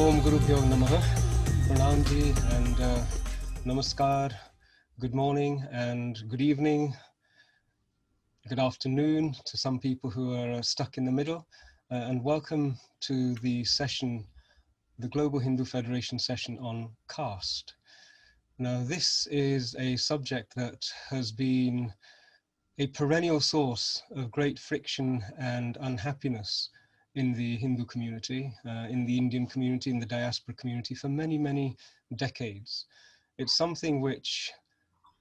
Om Guru Bhyo Namaha, Pranam Ji, and Namaskar, good morning and good evening, good afternoon to some people who are stuck in the middle, and welcome to the session, the Global Hindu Federation session on caste. Now, this is a subject that has been a perennial source of great friction and unhappiness in the Hindu community, in the Indian community, in the diaspora community for many, many decades. It's something which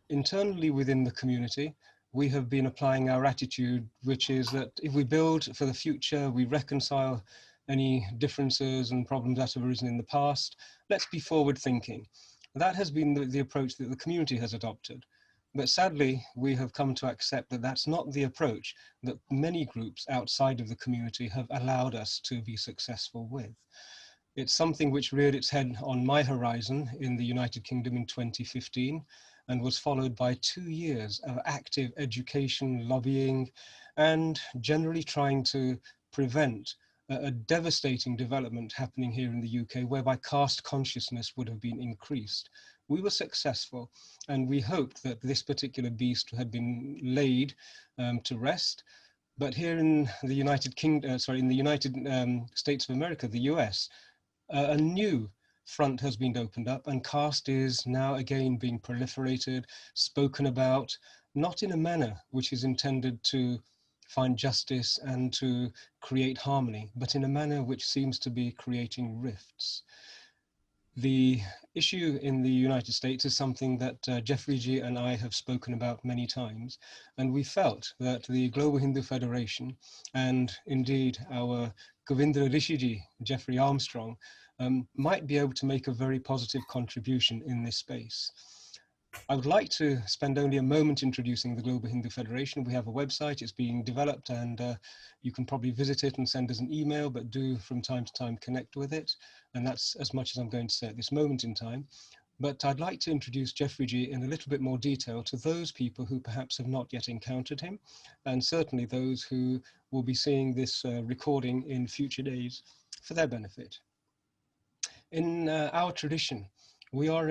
internally within the community, we have been applying our attitude, which is that if we build for the future, we reconcile any differences and problems that have arisen in the past, let's be forward thinking. That has been the approach that the community has adopted. But sadly, we have come to accept that that's not the approach that many groups outside of the community have allowed us to be successful with. It's something which reared its head on my horizon in the United Kingdom in 2015 and was followed by 2 years of active education, lobbying, and generally trying to prevent a devastating development happening here in the UK whereby caste consciousness would have been increased. We were successful, and we hoped that this particular beast had been laid to rest. But here in the United States of America, the US, a new front has been opened up, and caste is now again being proliferated, spoken about, not in a manner which is intended to find justice and to create harmony, but in a manner which seems to be creating rifts. The issue in the United States is something that Jeffrey G and I have spoken about many times, and we felt that the Global Hindu Federation and indeed our Govindra Rishiji, Jeffrey Armstrong, might be able to make a very positive contribution in this space. I would like to spend only a moment introducing the Global Hindu Federation. We have a website, it's being developed, and you can probably visit it and send us an email, but do from time to time connect with it. And that's as much as I'm going to say at this moment in time. But I'd like to introduce Jeffrey G in a little bit more detail to those people who perhaps have not yet encountered him, and certainly those who will be seeing this recording in future days for their benefit. In our tradition, we are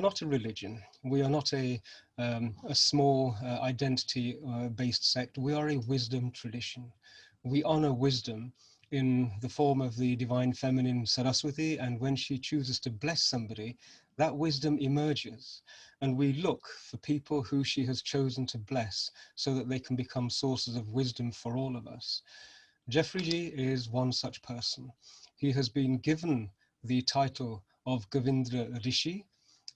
not a religion. We are not a small identity-based sect. We are a wisdom tradition. We honor wisdom in the form of the divine feminine Saraswati, and when she chooses to bless somebody, that wisdom emerges, and we look for people who she has chosen to bless so that they can become sources of wisdom for all of us. Jeffrey G is one such person. He has been given the title of Govindra Rishi,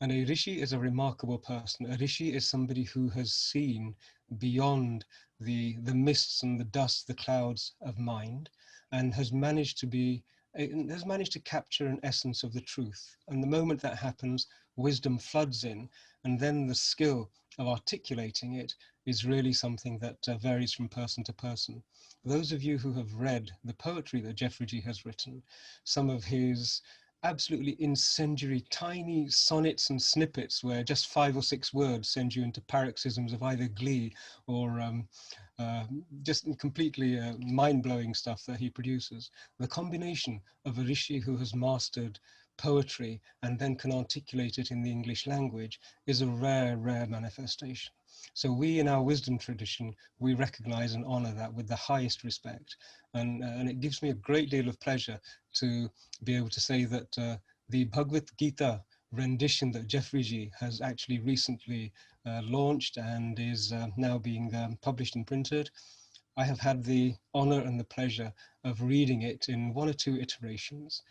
and a Rishi is a remarkable person. A Rishi is somebody who has seen beyond the mists and the dust, the clouds of mind, and has managed to capture an essence of the truth. And the moment that happens, wisdom floods in, and then the skill of articulating it is really something that varies from person to person. Those of you who have read the poetry that Jeffrey G has written, some of his absolutely incendiary tiny sonnets and snippets where just 5 or 6 words send you into paroxysms of either glee or just completely mind-blowing stuff that he produces. The combination of a rishi who has mastered poetry and then can articulate it in the English language is a rare, rare manifestation. So we in our wisdom tradition, we recognize and honor that with the highest respect. And it gives me a great deal of pleasure to be able to say that the Bhagavad Gita rendition that Jeffrey G has actually recently launched and is now being published and printed, I have had the honor and the pleasure of reading it in 1 or 2 iterations.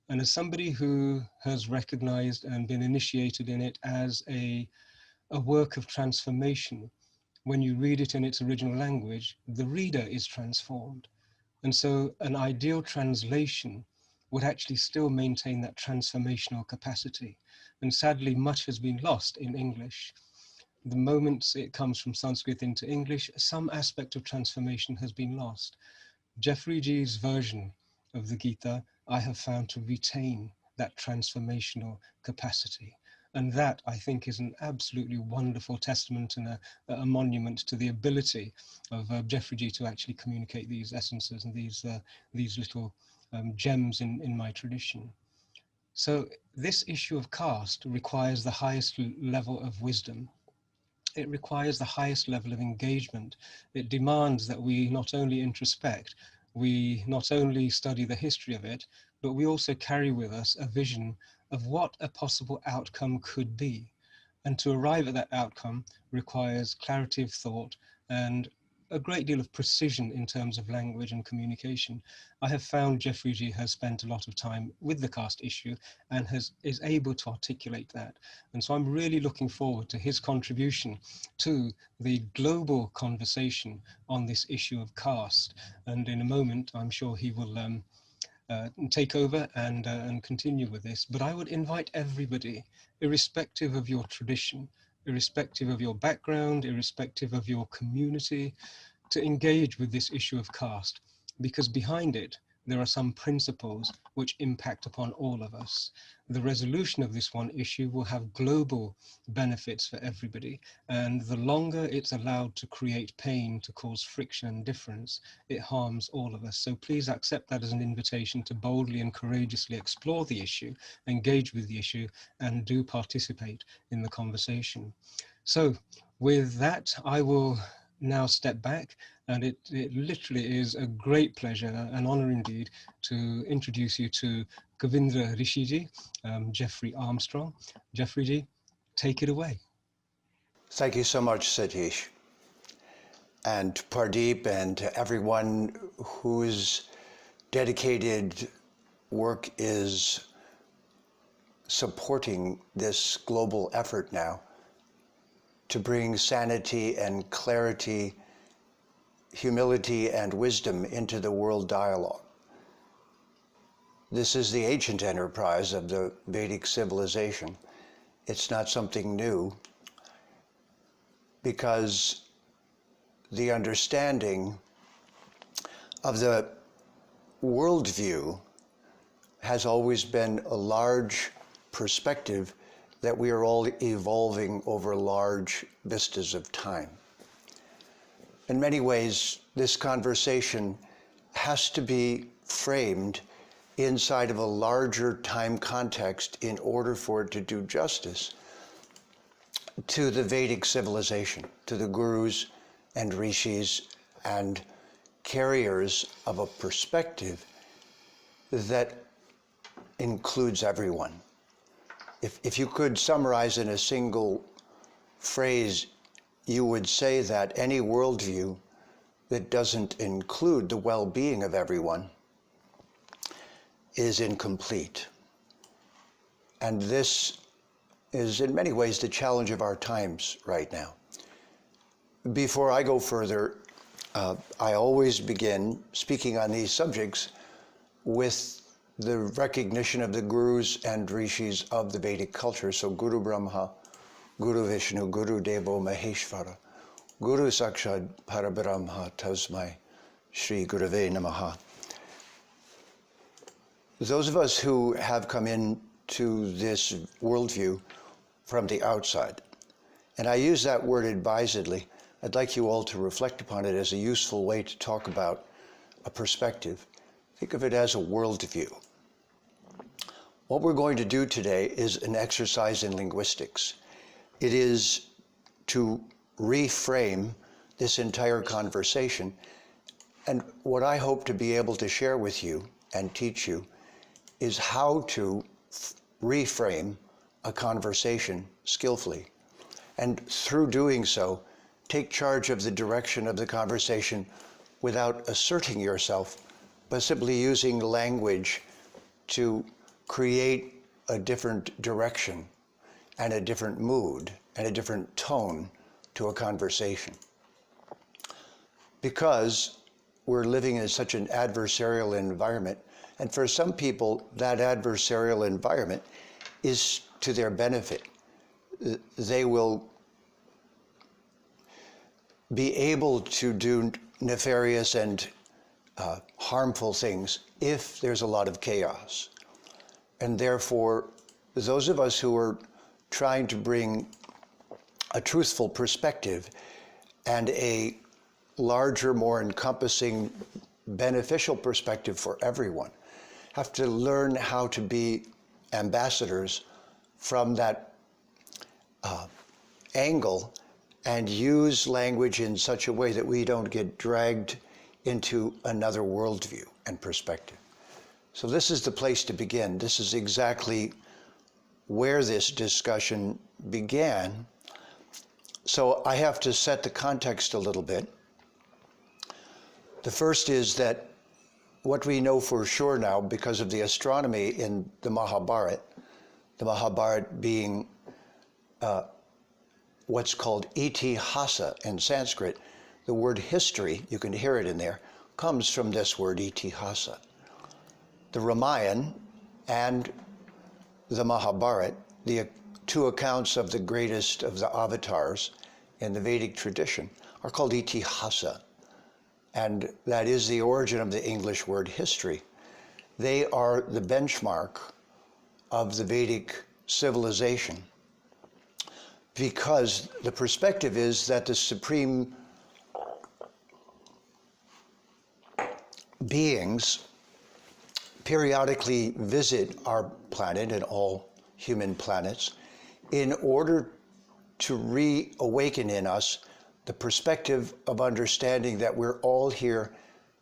And as somebody who has recognized and been initiated in it as a work of transformation, when you read it in its original language, the reader is transformed. And so an ideal translation would actually still maintain that transformational capacity. And sadly, much has been lost in English. The moment it comes from Sanskrit into English, some aspect of transformation has been lost. Jeffrey G's version of the Gita, I have found to retain that transformational capacity. And that, I think, is an absolutely wonderful testament and a monument to the ability of Jeffrey G to actually communicate these essences and these little gems in my tradition. So this issue of caste requires the highest level of wisdom. It requires the highest level of engagement. It demands that we not only introspect, we not only study the history of it, but we also carry with us a vision of what a possible outcome could be. And to arrive at that outcome requires clarity of thought and a great deal of precision in terms of language and communication. I have found Jeffrey G has spent a lot of time with the caste issue and is able to articulate that. And so I'm really looking forward to his contribution to the global conversation on this issue of caste. And in a moment, I'm sure he will take over and continue with this. But I would invite everybody, irrespective of your tradition, irrespective of your background, irrespective of your community, to engage with this issue of caste, because behind it, there are some principles which impact upon all of us. The resolution of this one issue will have global benefits for everybody. And the longer it's allowed to create pain, to cause friction and difference, it harms all of us. So please accept that as an invitation to boldly and courageously explore the issue, engage with the issue, and do participate in the conversation. So with that, I will now step back, and it literally is a great pleasure, an honor indeed, to introduce you to Govindra Rishiji, Jeffrey Armstrong. Jeffrey Ji, take it away. Thank you so much, Satish, and Pardeep, and everyone whose dedicated work is supporting this global effort now to bring sanity and clarity, humility and wisdom into the world dialogue. This is the ancient enterprise of the Vedic civilization. It's not something new, because the understanding of the worldview has always been a large perspective that we are all evolving over large vistas of time. In many ways, this conversation has to be framed inside of a larger time context in order for it to do justice to the Vedic civilization, to the gurus and rishis and carriers of a perspective that includes everyone. If you could summarize in a single phrase, you would say that any worldview that doesn't include the well-being of everyone is incomplete. And this is in many ways the challenge of our times right now. Before I go further, I always begin speaking on these subjects with the recognition of the gurus and rishis of the Vedic culture. So Guru Brahma, Guru Vishnu, Guru Devo Maheshvara, Guru Sakshat Parabrahma Tasmai Shri Gurave Namaha. Those of us who have come into this worldview from the outside, and I use that word advisedly, I'd like you all to reflect upon it as a useful way to talk about a perspective. Think of it as a worldview. What we're going to do today is an exercise in linguistics. It is to reframe this entire conversation. And what I hope to be able to share with you and teach you is how to reframe a conversation skillfully. And through doing so, take charge of the direction of the conversation without asserting yourself, but simply using language to create a different direction and a different mood and a different tone to a conversation. Because we're living in such an adversarial environment, and for some people, that adversarial environment is to their benefit. They will be able to do nefarious and harmful things if there's a lot of chaos. And therefore, those of us who are trying to bring a truthful perspective and a larger, more encompassing, beneficial perspective for everyone, have to learn how to be ambassadors from that angle and use language in such a way that we don't get dragged into another worldview and perspective. So this is the place to begin. This is exactly where this discussion began. So I have to set the context a little bit. The first is that what we know for sure now, because of the astronomy in the Mahabharata being what's called itihasa in Sanskrit, the word history, you can hear it in there, comes from this word itihasa. The Ramayana and the Mahabharata, the two accounts of the greatest of the avatars in the Vedic tradition, are called itihasa. And that is the origin of the English word history. They are the benchmark of the Vedic civilization, because the perspective is that the supreme beings periodically visit our planet and all human planets in order to reawaken in us the perspective of understanding that we're all here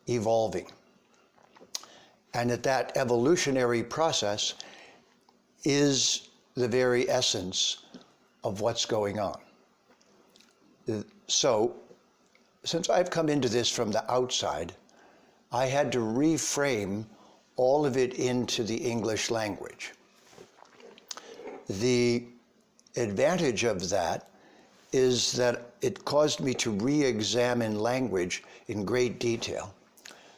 evolving, and that evolutionary process is the very essence of what's going on. So, since I've come into this from the outside, I had to reframe all of it into the English language. The advantage of that is that it caused me to re-examine language in great detail.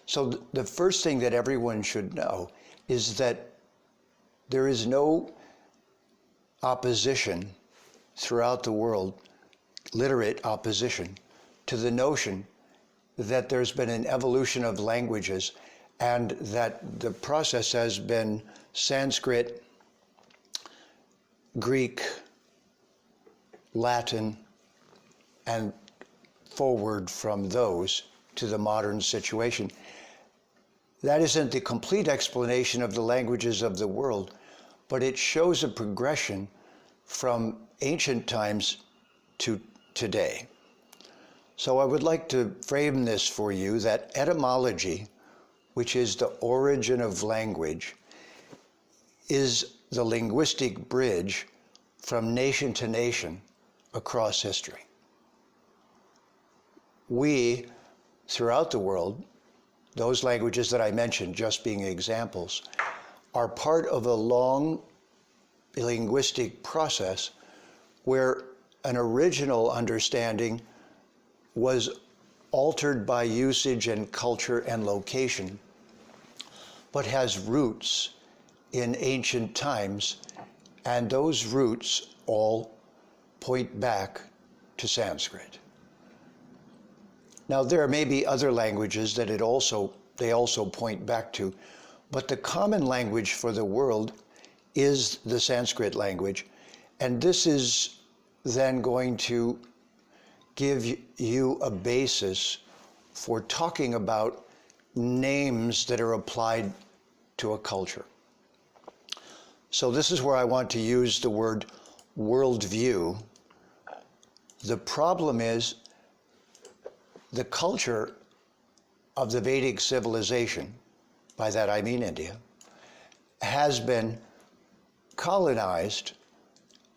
So the first thing that everyone should know is that there is no opposition throughout the world, literate opposition, to the notion that there's been an evolution of languages and that the process has been Sanskrit, Greek, Latin, and forward from those to the modern situation. That isn't the complete explanation of the languages of the world, but it shows a progression from ancient times to today. So I would like to frame this for you that etymology, which is the origin of language, is the linguistic bridge from nation to nation across history. We, throughout the world, those languages that I mentioned just being examples, are part of a long linguistic process where an original understanding was altered by usage and culture and location, but has roots in ancient times, and those roots all point back to Sanskrit. Now, there may be other languages that they also point back to, but the common language for the world is the Sanskrit language, and this is then going to give you a basis for talking about names that are applied to a culture. So this is where I want to use the word worldview. The problem is the culture of the Vedic civilization, by that I mean India, has been colonized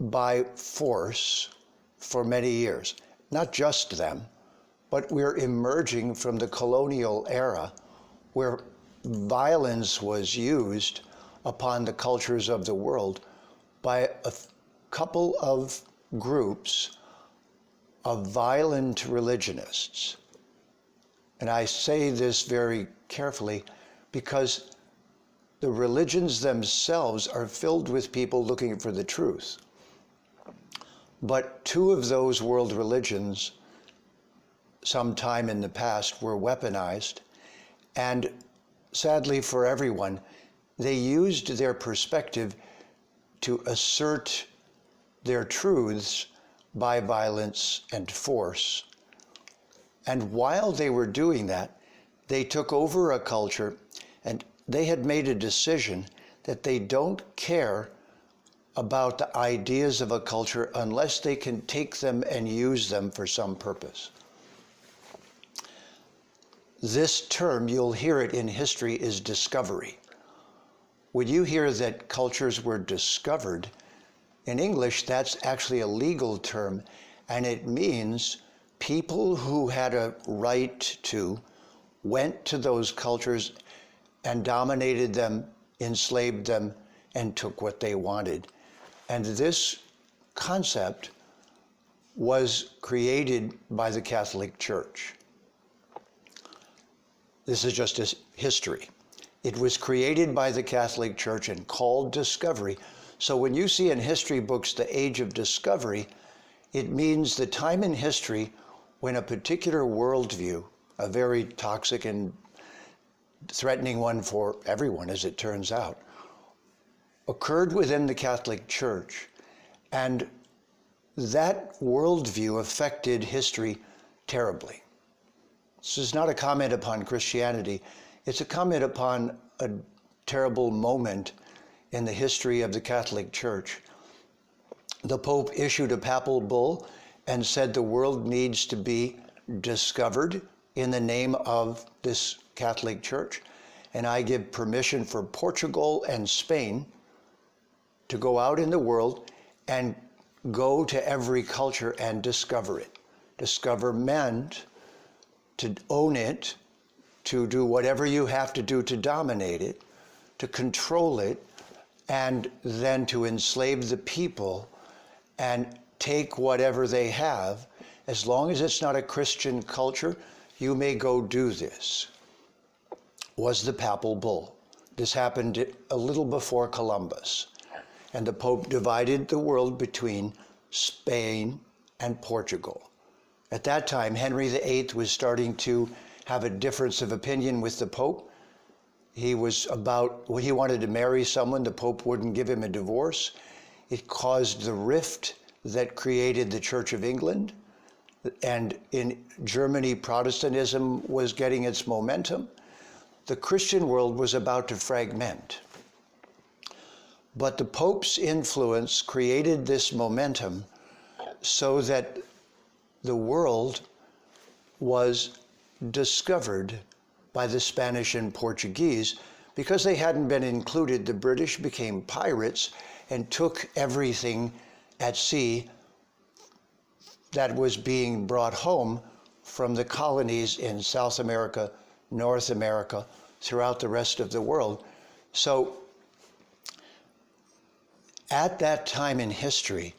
by force for many years. Not just them, but we're emerging from the colonial era where violence was used upon the cultures of the world by a couple of groups of violent religionists. And I say this very carefully because the religions themselves are filled with people looking for the truth. But two of those world religions, sometime in the past, were weaponized, and sadly for everyone, they used their perspective to assert their truths by violence and force. And while they were doing that, they took over a culture, and they had made a decision that they don't care about the ideas of a culture unless they can take them and use them for some purpose. This term, you'll hear it in history, is discovery. When you hear that cultures were discovered, in English, that's actually a legal term, and it means people who had a right to went to those cultures and dominated them, enslaved them, and took what they wanted. And this concept was created by the Catholic Church. This is just a history. It was created by the Catholic Church and called discovery. So when you see in history books the age of discovery, it means the time in history when a particular worldview, a very toxic and threatening one for everyone as it turns out, occurred within the Catholic Church. And that worldview affected history terribly. This is not a comment upon Christianity. It's a comment upon a terrible moment in the history of the Catholic Church. The Pope issued a papal bull and said the world needs to be discovered in the name of this Catholic Church. And I give permission for Portugal and Spain to go out in the world and go to every culture and discover it. Discover meant to own it, to do whatever you have to do to dominate it, to control it, and then to enslave the people and take whatever they have. As long as it's not a Christian culture, you may go do this, was the papal bull. This happened a little before Columbus. And the Pope divided the world between Spain and Portugal. At that time, Henry VIII was starting to have a difference of opinion with the Pope. He wanted to marry someone, the Pope wouldn't give him a divorce. It caused the rift that created the Church of England. And in Germany, Protestantism was getting its momentum. The Christian world was about to fragment. But the Pope's influence created this momentum so that the world was discovered by the Spanish and Portuguese. Because they hadn't been included, the British became pirates and took everything at sea that was being brought home from the colonies in South America, North America, throughout the rest of the world. So at that time in history,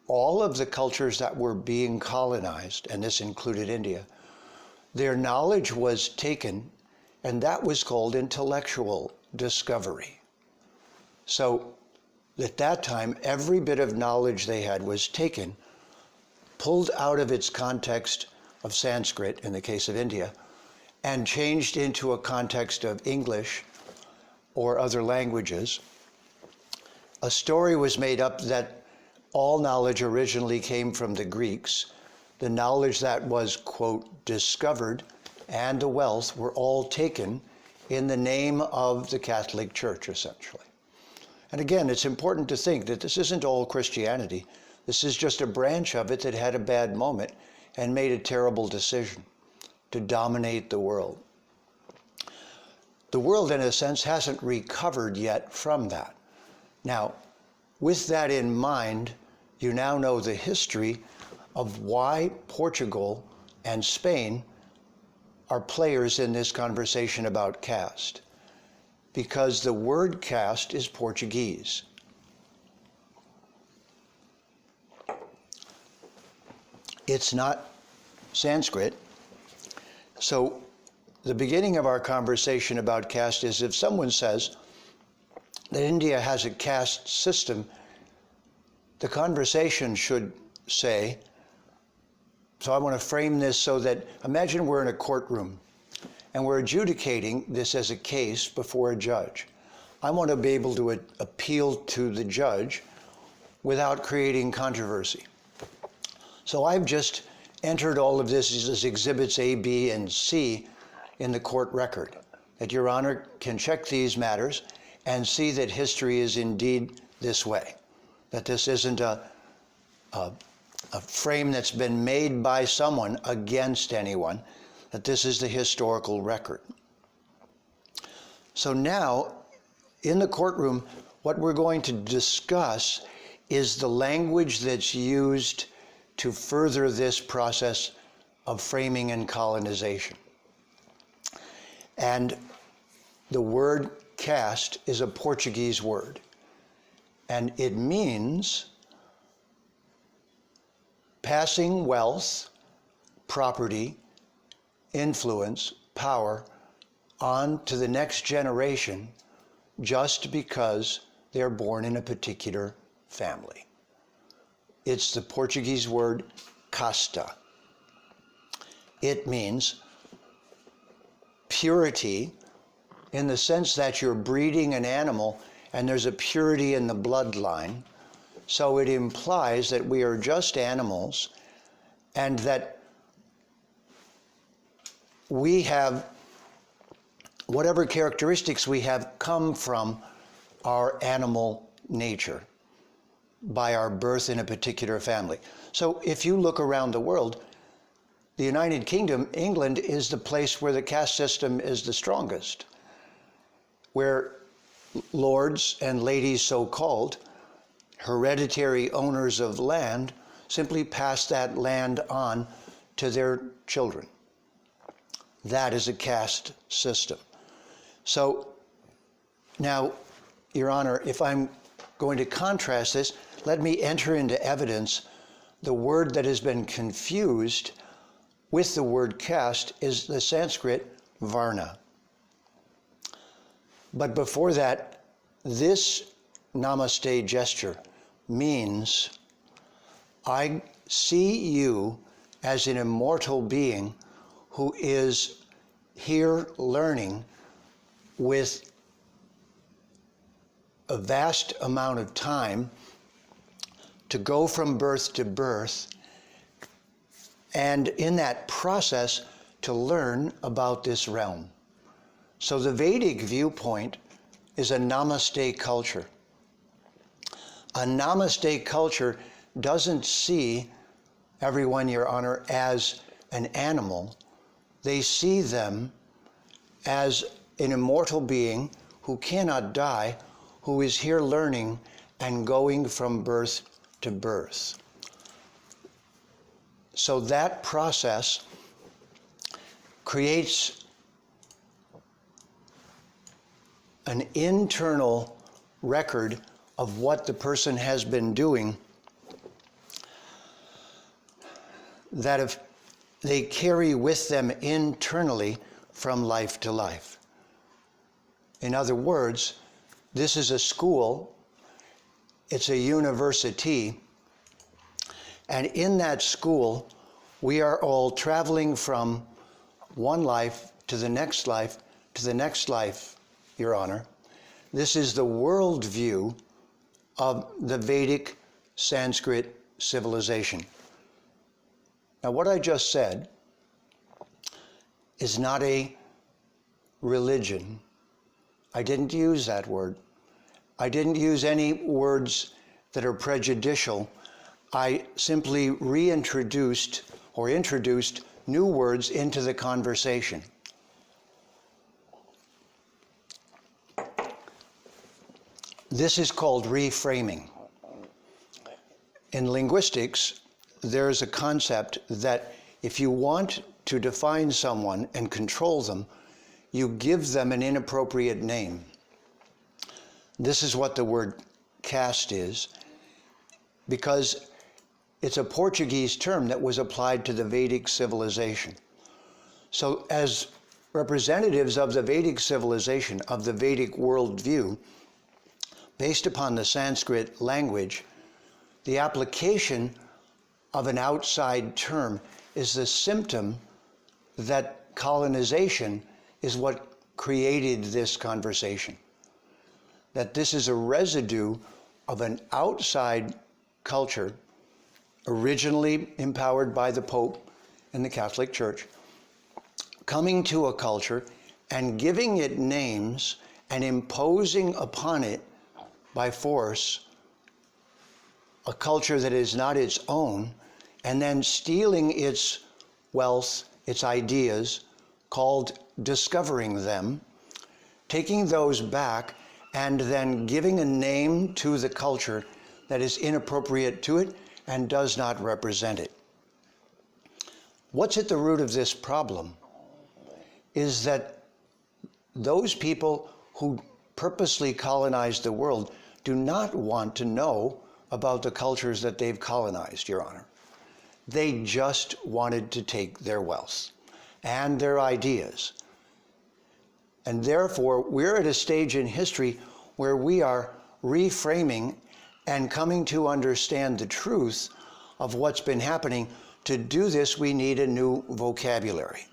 all of the cultures that were being colonized, and this included India, their knowledge was taken, and that was called intellectual discovery. So at that time, every bit of knowledge they had was taken, pulled out of its context of Sanskrit, in the case of India, and changed into a context of English or other languages. A story was made up that all knowledge originally came from the Greeks. The knowledge that was, quote, discovered, and the wealth were all taken in the name of the Catholic Church, essentially. And again, it's important to think that this isn't all Christianity. This is just a branch of it that had a bad moment and made a terrible decision to dominate the world. The world, in a sense, hasn't recovered yet from that. Now, with that in mind, you now know the history of why Portugal and Spain are players in this conversation about caste. Because the word caste is Portuguese. It's not Sanskrit. So the beginning of our conversation about caste is if someone says that India has a caste system, the conversation should say, so I want to frame this so that, imagine we're in a courtroom and we're adjudicating this as a case before a judge. I want to be able to appeal to the judge without creating controversy. So I've just entered all of this as exhibits A, B, and C in the court record. that Your Honor can check these matters and see that history is indeed this way, that this isn't a frame that's been made by someone against anyone, that this is the historical record. So now, in the courtroom, what we're going to discuss is the language that's used to further this process of framing and colonization. And the word caste is a Portuguese word, and it means passing wealth, property, influence, power on to the next generation just because they're born in a particular family. It's the Portuguese word casta. It means purity in the sense that you're breeding an animal and there's a purity in the bloodline. So it implies that we are just animals and that we have whatever characteristics we have come from our animal nature by our birth in a particular family. So if you look around the world, the United Kingdom, England, is the place where the caste system is the strongest, where lords and ladies, so-called, hereditary owners of land, simply pass that land on to their children. That is a caste system. So now, Your Honor, if I'm going to contrast this, let me enter into evidence the word that has been confused with the word caste is the Sanskrit varna. But before that, this namaste gesture means I see you as an immortal being who is here learning with a vast amount of time to go from birth to birth, and in that process to learn about this realm. So the Vedic viewpoint is a namaste culture. A namaste culture doesn't see everyone, Your Honor, as an animal. They see them as an immortal being who cannot die, who is here learning and going from birth to birth. So that process creates an internal record of what the person has been doing that if they carry with them internally from life to life. In other words, this is a school, it's a university, and in that school, we are all traveling from one life to the next life to the next life, Your Honor. This is the worldview of the Vedic Sanskrit civilization. Now, what I just said is not a religion. I didn't use that word. I didn't use any words that are prejudicial. I simply reintroduced or introduced new words into the conversation. This is called reframing. In linguistics, there's a concept that if you want to define someone and control them, you give them an inappropriate name. This is what the word caste is, because it's a Portuguese term that was applied to the Vedic civilization. So as representatives of the Vedic civilization, of the Vedic worldview, based upon the Sanskrit language, the application of an outside term is the symptom that colonization is what created this conversation. That this is a residue of an outside culture, originally empowered by the Pope and the Catholic Church, coming to a culture and giving it names and imposing upon it by force a culture that is not its own, and then stealing its wealth, its ideas, called discovering them, taking those back, and then giving a name to the culture that is inappropriate to it and does not represent it. What's at the root of this problem is that those people who purposely colonize the world do not want to know about the cultures that they've colonized, Your Honor. They just wanted to take their wealth and their ideas. And therefore, we're at a stage in history where we are reframing and coming to understand the truth of what's been happening. To do this, we need a new vocabulary.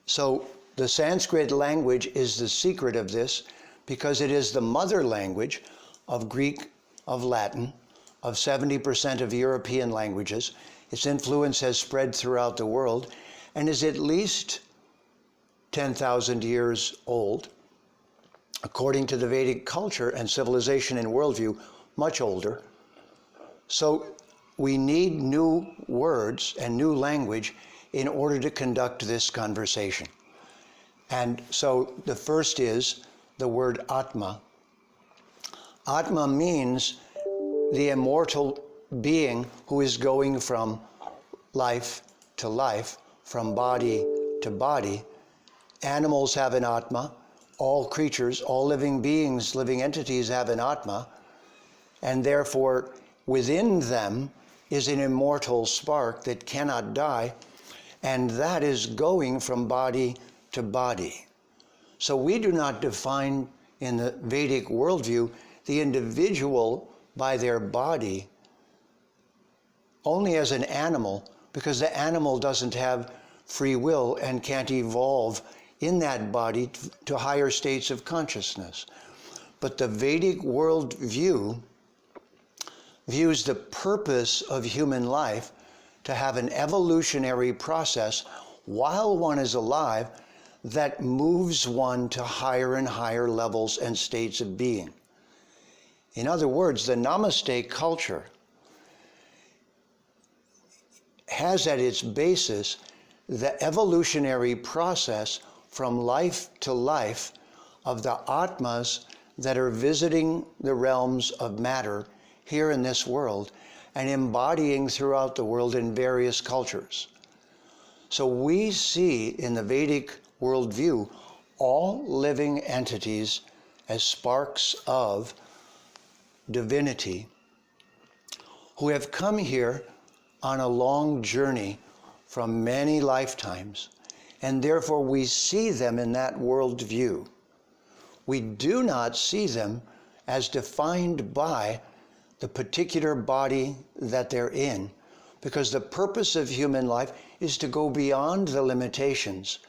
So the Sanskrit language is the secret of this because it is the mother language of Greek, of Latin, of 70% of European languages. Its influence has spread throughout the world and is at least 10,000 years old. According to the Vedic culture and civilization and worldview, much older. So we need new words and new language in order to conduct this conversation. And so the first is the word Atma. Atma means the immortal being who is going from life to life, from body to body. Animals have an Atma. All creatures, all living beings, living entities have an Atma, and therefore within them is an immortal spark that cannot die, and that is going from body to body. So we do not define in the Vedic worldview the individual by their body only as an animal, because the animal doesn't have free will and can't evolve in that body to higher states of consciousness. But the Vedic worldview views the purpose of human life to have an evolutionary process while one is alive that moves one to higher and higher levels and states of being. In other words, the Namaste culture has at its basis the evolutionary process from life to life of the Atmas that are visiting the realms of matter here in this world and embodying throughout the world in various cultures. So we see in the Vedic worldview all living entities as sparks of divinity who have come here on a long journey from many lifetimes, and therefore we see them in that worldview. We do not see them as defined by the particular body that they're in, because the purpose of human life is to go beyond the limitations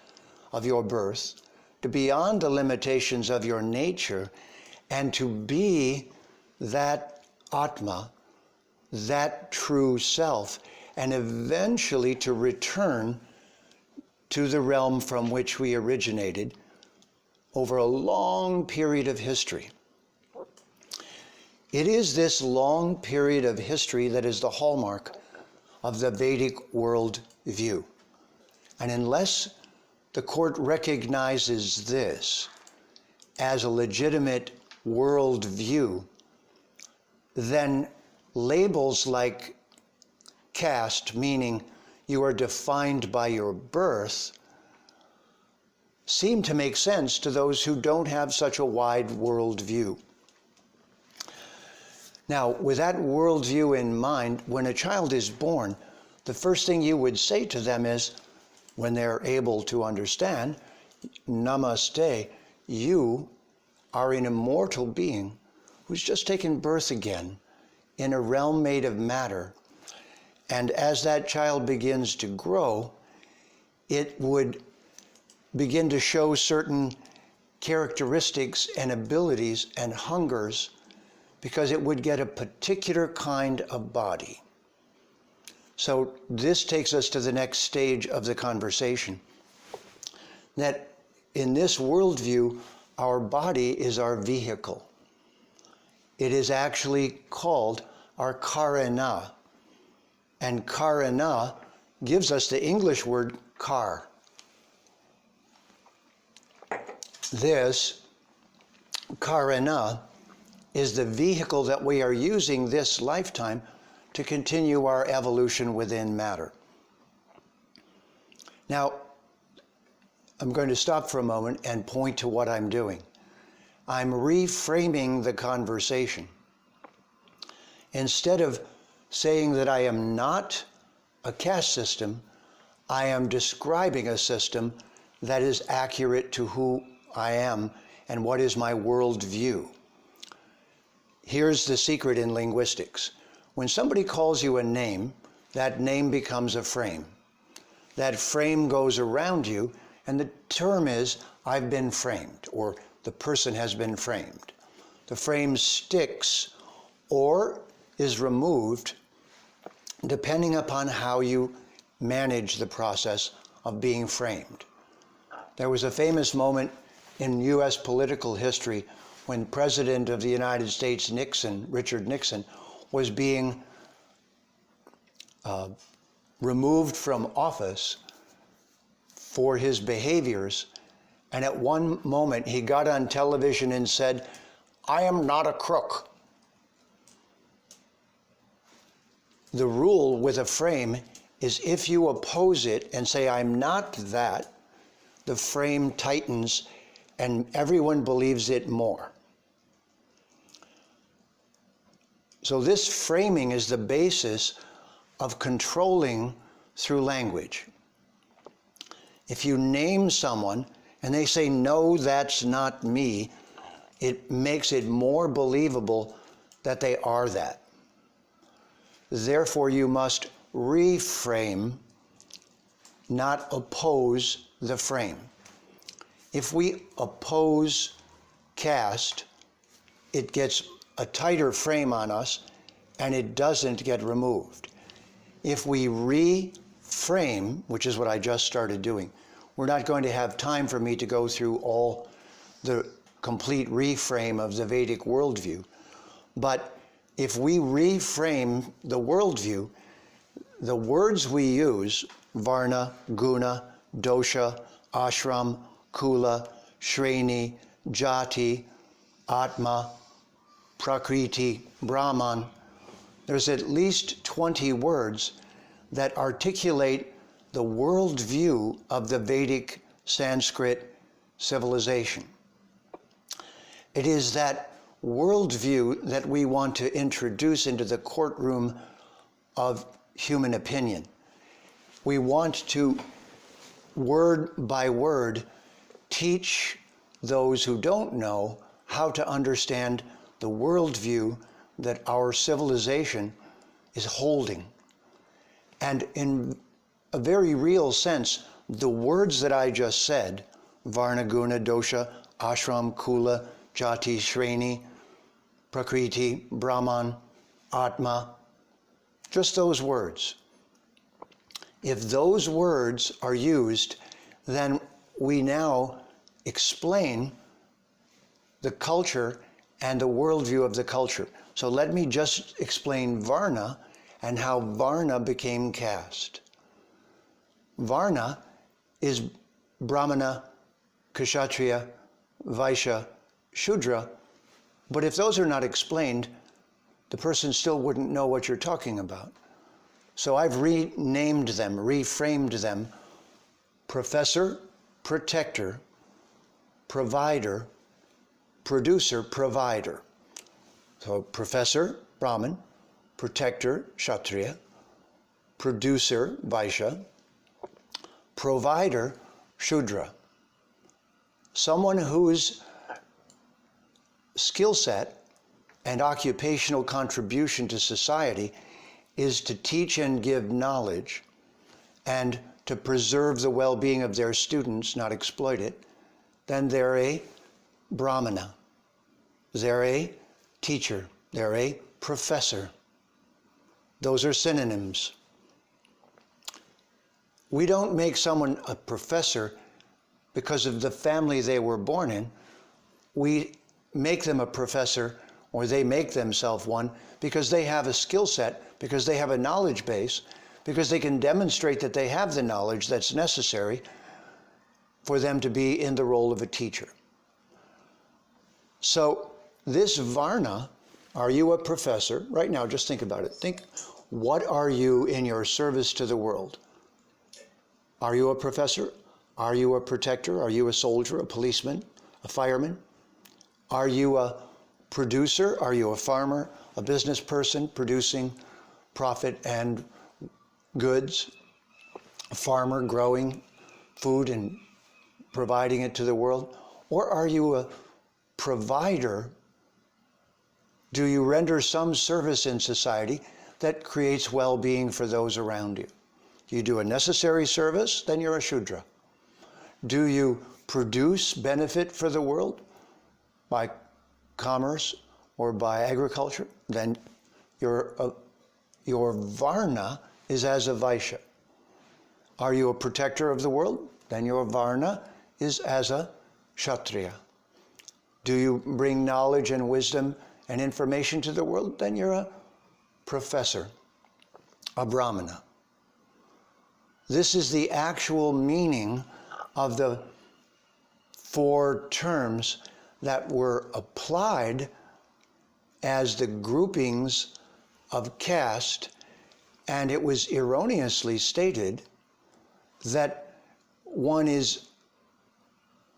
of your birth, to beyond the limitations of your nature, and to be that Atma, that true self, and eventually to return to the realm from which we originated over a long period of history. It is this long period of history that is the hallmark of the Vedic world view. And unless the court recognizes this as a legitimate world view, then labels like caste, meaning you are defined by your birth, seem to make sense to those who don't have such a wide world view. Now, with that worldview in mind, when a child is born, the first thing you would say to them is, when they're able to understand, Namaste, you are an immortal being who's just taken birth again in a realm made of matter. And as that child begins to grow, it would begin to show certain characteristics and abilities and hungers, because it would get a particular kind of body. So this takes us to the next stage of the conversation. that in this worldview, our body is our vehicle. It is actually called our karana. And karana gives us the English word car. This karana is the vehicle that we are using this lifetime to continue our evolution within matter. Now, I'm going to stop for a moment and point to what I'm doing. I'm reframing the conversation. Instead of saying that I am not a caste system, I am describing a system that is accurate to who I am and what is my worldview. Here's the secret in linguistics. When somebody calls you a name, that name becomes a frame. That frame goes around you, and the term is, I've been framed, or the person has been framed. The frame sticks or is removed depending upon how you manage the process of being framed. There was a famous moment in U.S. political history when President of the United States, Richard Nixon, was being removed from office for his behaviors, and at one moment he got on television and said, "I am not a crook." The rule with a frame is if you oppose it and say, "I'm not that," the frame tightens and everyone believes it more. So this framing is the basis of controlling through language. If you name someone and they say, "No, that's not me," it makes it more believable that they are that. Therefore, you must reframe, not oppose the frame. If we oppose caste, it gets a tighter frame on us and it doesn't get removed. If we reframe, which is what I just started doing, we're not going to have time for me to go through all the complete reframe of the Vedic worldview, but if we reframe the worldview, the words we use, varna, guna, dosha, ashram, kula, shreni, jati, atma, prakriti, brahman, there's at least 20 words that articulate the worldview of the Vedic Sanskrit civilization. It is that worldview that we want to introduce into the courtroom of human opinion. We want to, word by word, teach those who don't know how to understand the worldview that our civilization is holding. And in a very real sense, the words that I just said, varna, guna, dosha, ashram, kula, jati, shreni, prakriti, brahman, atma, just those words. If those words are used, then we now explain the culture and the worldview of the culture. So let me just explain Varna and how Varna became caste. Varna is Brahmana, Kshatriya, Vaishya, Shudra, but if those are not explained, the person still wouldn't know what you're talking about. So I've renamed them, reframed them: professor, protector, provider, producer, provider. So professor, Brahman; protector, Kshatriya; producer, Vaishya; provider, Shudra. Someone whose skill set and occupational contribution to society is to teach and give knowledge and to preserve the well-being of their students, not exploit it, then they're a Brahmana. They're a teacher. They're a professor. Those are synonyms. We don't make someone a professor because of the family they were born in, we make them a professor, or they make themselves one, because they have a skill set, because they have a knowledge base, because they can demonstrate that they have the knowledge that's necessary for them to be in the role of a teacher. So this varna, are you a professor? Right now, just think about it. Think, what are you in your service to the world? Are you a professor? Are you a protector? Are you a soldier, a policeman, a fireman? Are you a producer? Are you a farmer, a business person producing profit and goods? A farmer growing food and providing it to the world? Or are you a provider? Do you render some service in society that creates well-being for those around you? You do a necessary service, then you're a Shudra. Do you produce benefit for the world by commerce or by agriculture? Then your varna is as a Vaishya. Are you a protector of the world? Then your varna is as a Kshatriya. Do you bring knowledge and wisdom and information to the world? Then you're a professor, a Brahmana. This is the actual meaning of the four terms that were applied as the groupings of caste, and it was erroneously stated that one is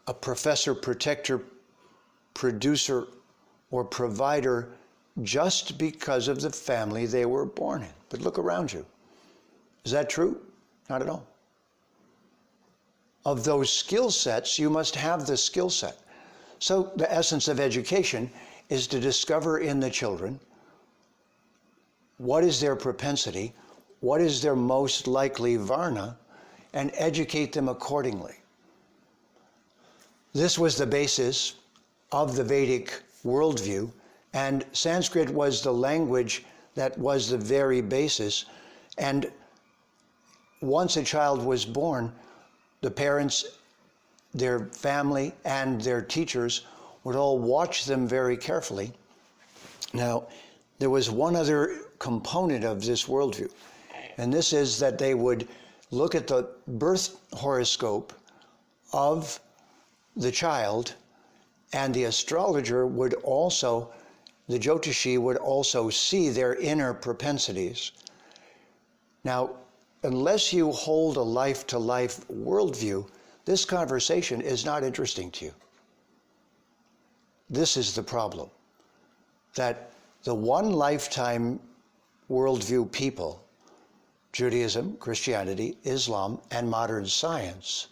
a professor, protector, producer, or provider just because of the family they were born in. But look around you. Is that true? Not at all. Of those skill sets, you must have the skill set. So the essence of education is to discover in the children what is their propensity, what is their most likely varna, and educate them accordingly. This was the basis of the Vedic worldview, and Sanskrit was the language that was the very basis. And once a child was born, the parents, their family, and their teachers would all watch them very carefully. Now, there was one other component of this worldview, and this is that they would look at the birth horoscope of the child, and the astrologer would also, the Jyotishi would also see their inner propensities. Now, unless you hold a life-to-life worldview, this conversation is not interesting to you. This is the problem, that the one lifetime worldview people, Judaism, Christianity, Islam, and modern science,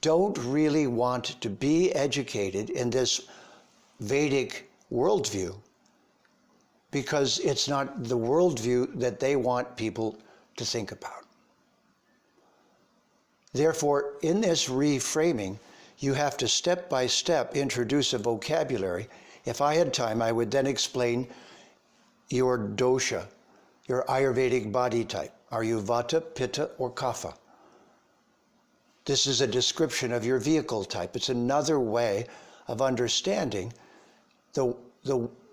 don't really want to be educated in this Vedic worldview because it's not the worldview that they want people to think about. Therefore, in this reframing, you have to step by step introduce a vocabulary. If I had time, I would then explain your dosha, your Ayurvedic body type. Are you Vata, Pitta, or Kapha? This is a description of your vehicle type. It's another way of understanding the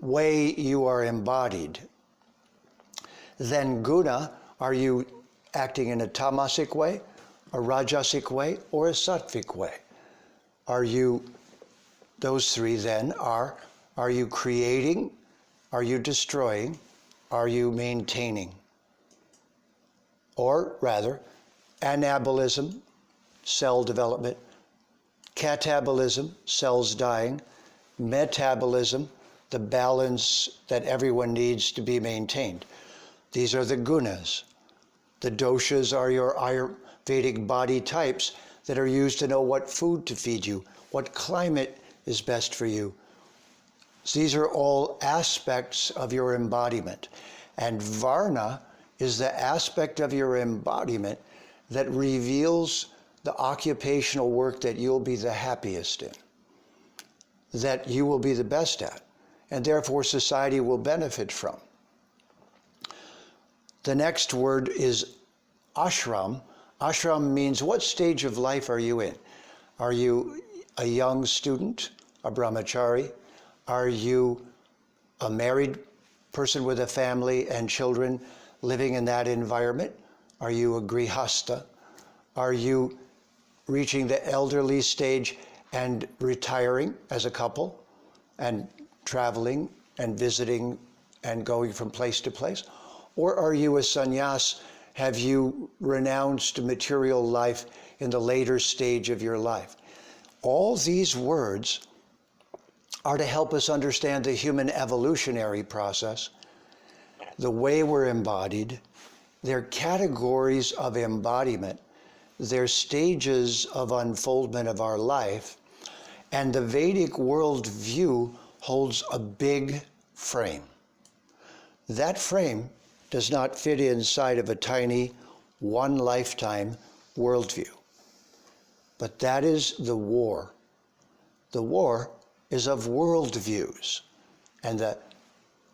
way you are embodied. Then guna, are you acting in a tamasic way, a rajasic way, or a sattvic way? Are you, those three then are you creating, are you destroying, are you maintaining? Or rather, anabolism, cell development, catabolism, cells dying, metabolism, the balance that everyone needs to be maintained. These are the gunas. The doshas are your Ayurvedic body types that are used to know what food to feed you, what climate is best for you. So these are all aspects of your embodiment. And varna is the aspect of your embodiment that reveals the occupational work that you'll be the happiest in, that you will be the best at, and therefore society will benefit from. The next word is ashram. Ashram means what stage of life are you in? Are you a young student, a brahmachari? Are you a married person with a family and children living in that environment? Are you a grihasta? Are you reaching the elderly stage and retiring as a couple and traveling and visiting and going from place to place? Or are you a sannyas? Have you renounced material life in the later stage of your life? All these words are to help us understand the human evolutionary process, the way we're embodied, their categories of embodiment, their stages of unfoldment of our life, and the Vedic worldview holds a big frame. That frame does not fit inside of a tiny one lifetime worldview. But that is the war. The war is of worldviews. And the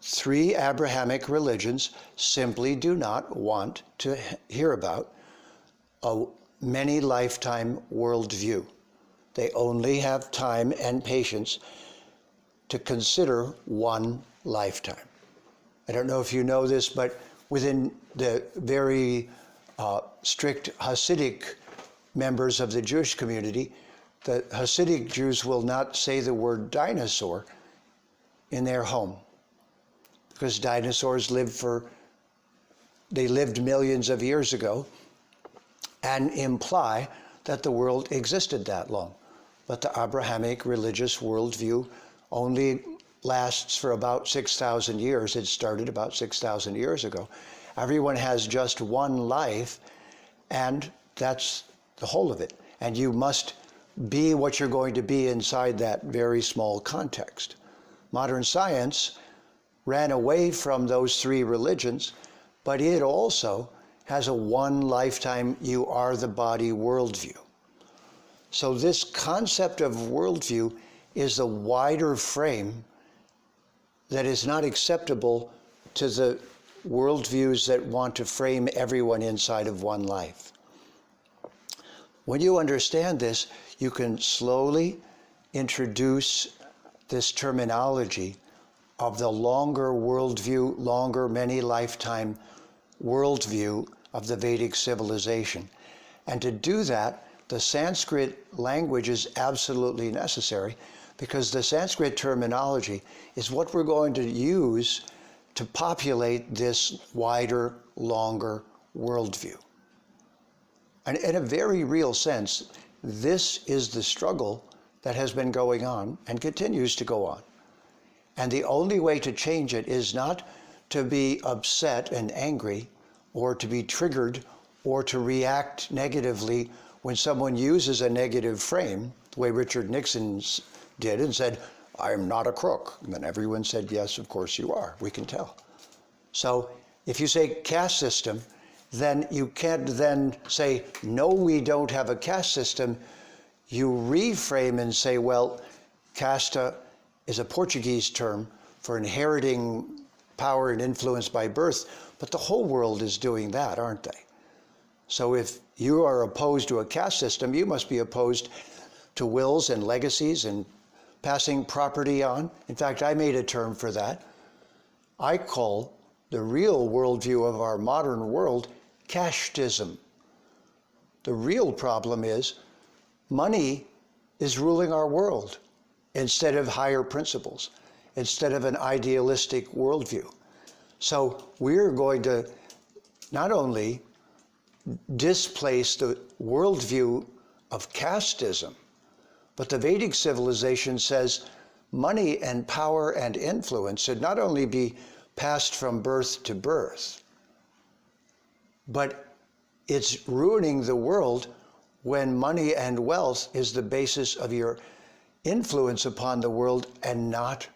three Abrahamic religions simply do not want to hear about a many lifetime worldview. They only have time and patience to consider one lifetime. I don't know if you know this, but within the very strict Hasidic members of the Jewish community, the Hasidic Jews will not say the word dinosaur in their home, because dinosaurs lived millions of years ago and imply that the world existed that long. But the Abrahamic religious worldview only lasts for about 6,000 years. It started about 6,000 years ago. Everyone has just one life, and that's the whole of it. And you must be what you're going to be inside that very small context. Modern science ran away from those three religions, but it also has a one lifetime, you are the body worldview. So this concept of worldview is the wider frame that is not acceptable to the worldviews that want to frame everyone inside of one life. When you understand this, you can slowly introduce this terminology of the longer worldview, longer many lifetime worldview of the Vedic civilization. And to do that, the Sanskrit language is absolutely necessary, because the Sanskrit terminology is what we're going to use to populate this wider, longer worldview. And in a very real sense, this is the struggle that has been going on and continues to go on. And the only way to change it is not to be upset and angry, or to be triggered, or to react negatively when someone uses a negative frame, the way Richard Nixon did and said, "I'm not a crook." And then everyone said, "Yes, of course you are. We can tell." So if you say caste system, then you can't then say, "No, we don't have a caste system." You reframe and say, well, casta is a Portuguese term for inheriting power and influence by birth, but the whole world is doing that, aren't they? So if you are opposed to a caste system, you must be opposed to wills and legacies and passing property on. In fact, I made a term for that. I call the real worldview of our modern world casteism. The real problem is money is ruling our world instead of higher principles, instead of an idealistic worldview. So we're going to not only displace the worldview of casteism, but the Vedic civilization says money and power and influence should not only be passed from birth to birth, but it's ruining the world when money and wealth is the basis of your influence upon the world and not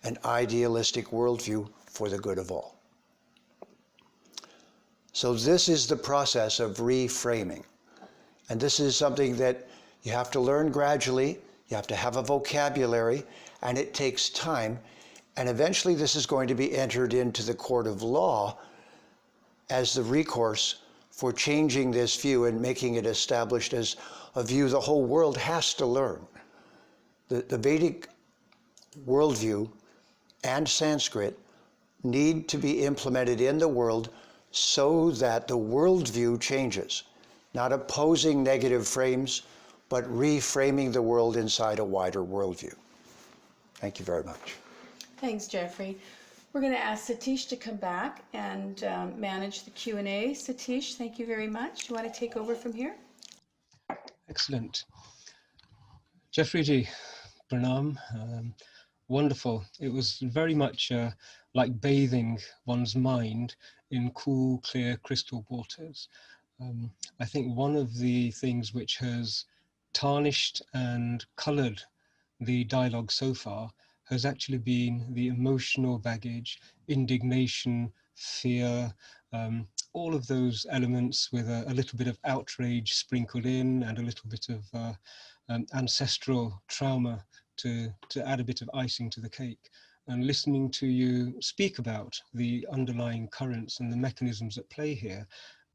an idealistic worldview for the good of all. So this is the process of reframing. And this is something that you have to learn gradually, you have to have a vocabulary, and it takes time. And eventually this is going to be entered into the court of law as the recourse for changing this view and making it established as a view the whole world has to learn. The Vedic worldview and Sanskrit need to be implemented in the world so that the worldview changes, not opposing negative frames, but reframing the world inside a wider worldview. Thank you very much. Thanks, Jeffrey. We're going to ask Satish to come back and manage the Q&A. Satish, thank you very much. You want to take over from here? Excellent. Jeffrey ji, pranam. Wonderful. It was very much like bathing one's mind in cool, clear crystal waters. I think one of the things which has tarnished and colored the dialogue so far has actually been the emotional baggage, indignation, fear, all of those elements with a little bit of outrage sprinkled in and a little bit of ancestral trauma to add a bit of icing to the cake. And listening to you speak about the underlying currents and the mechanisms at play here,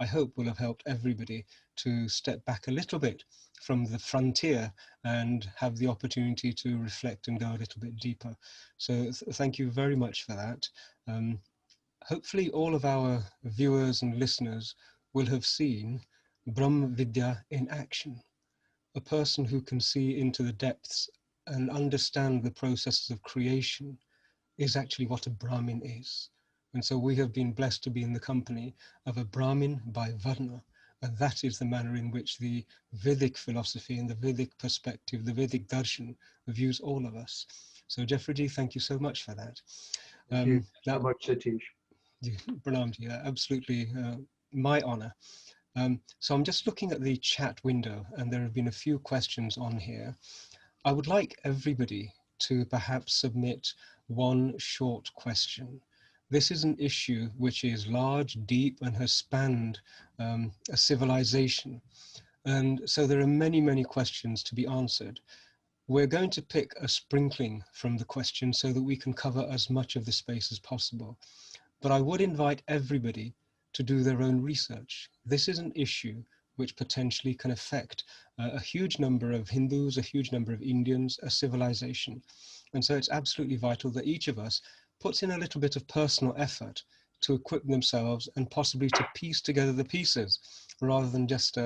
I hope will have helped everybody to step back a little bit from the frontier and have the opportunity to reflect and go a little bit deeper. So thank you very much for that. Hopefully all of our viewers and listeners will have seen Brahma Vidya in action, a person who can see into the depths and understand the processes of creation is actually what a Brahmin is. And so we have been blessed to be in the company of a Brahmin by Varna. And that is the manner in which the Vedic philosophy and the Vedic perspective, the Vedic darshan, views all of us. So Jeffrey ji, thank you so much for that. Thank you so much, Satish. Pranam ji, absolutely my honor. So I'm just looking at the chat window and there have been a few questions on here. I would like everybody to perhaps submit one short question. This is an issue which is large, deep, and has spanned a civilization. And so there are many, many questions to be answered. We're going to pick a sprinkling from the question so that we can cover as much of the space as possible. But I would invite everybody to do their own research. This is an issue which potentially can affect a huge number of Hindus, a huge number of Indians, a civilization. And so it's absolutely vital that each of us puts in a little bit of personal effort to equip themselves and possibly to piece together the pieces rather than just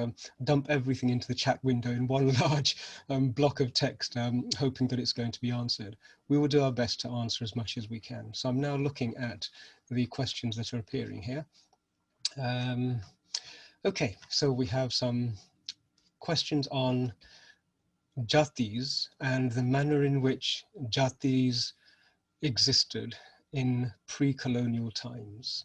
dump everything into the chat window in one large block of text, hoping that it's going to be answered. We will do our best to answer as much as we can. So I'm now looking at the questions that are appearing here. Okay, so we have some questions on jatis and the manner in which jatis existed in pre-colonial times.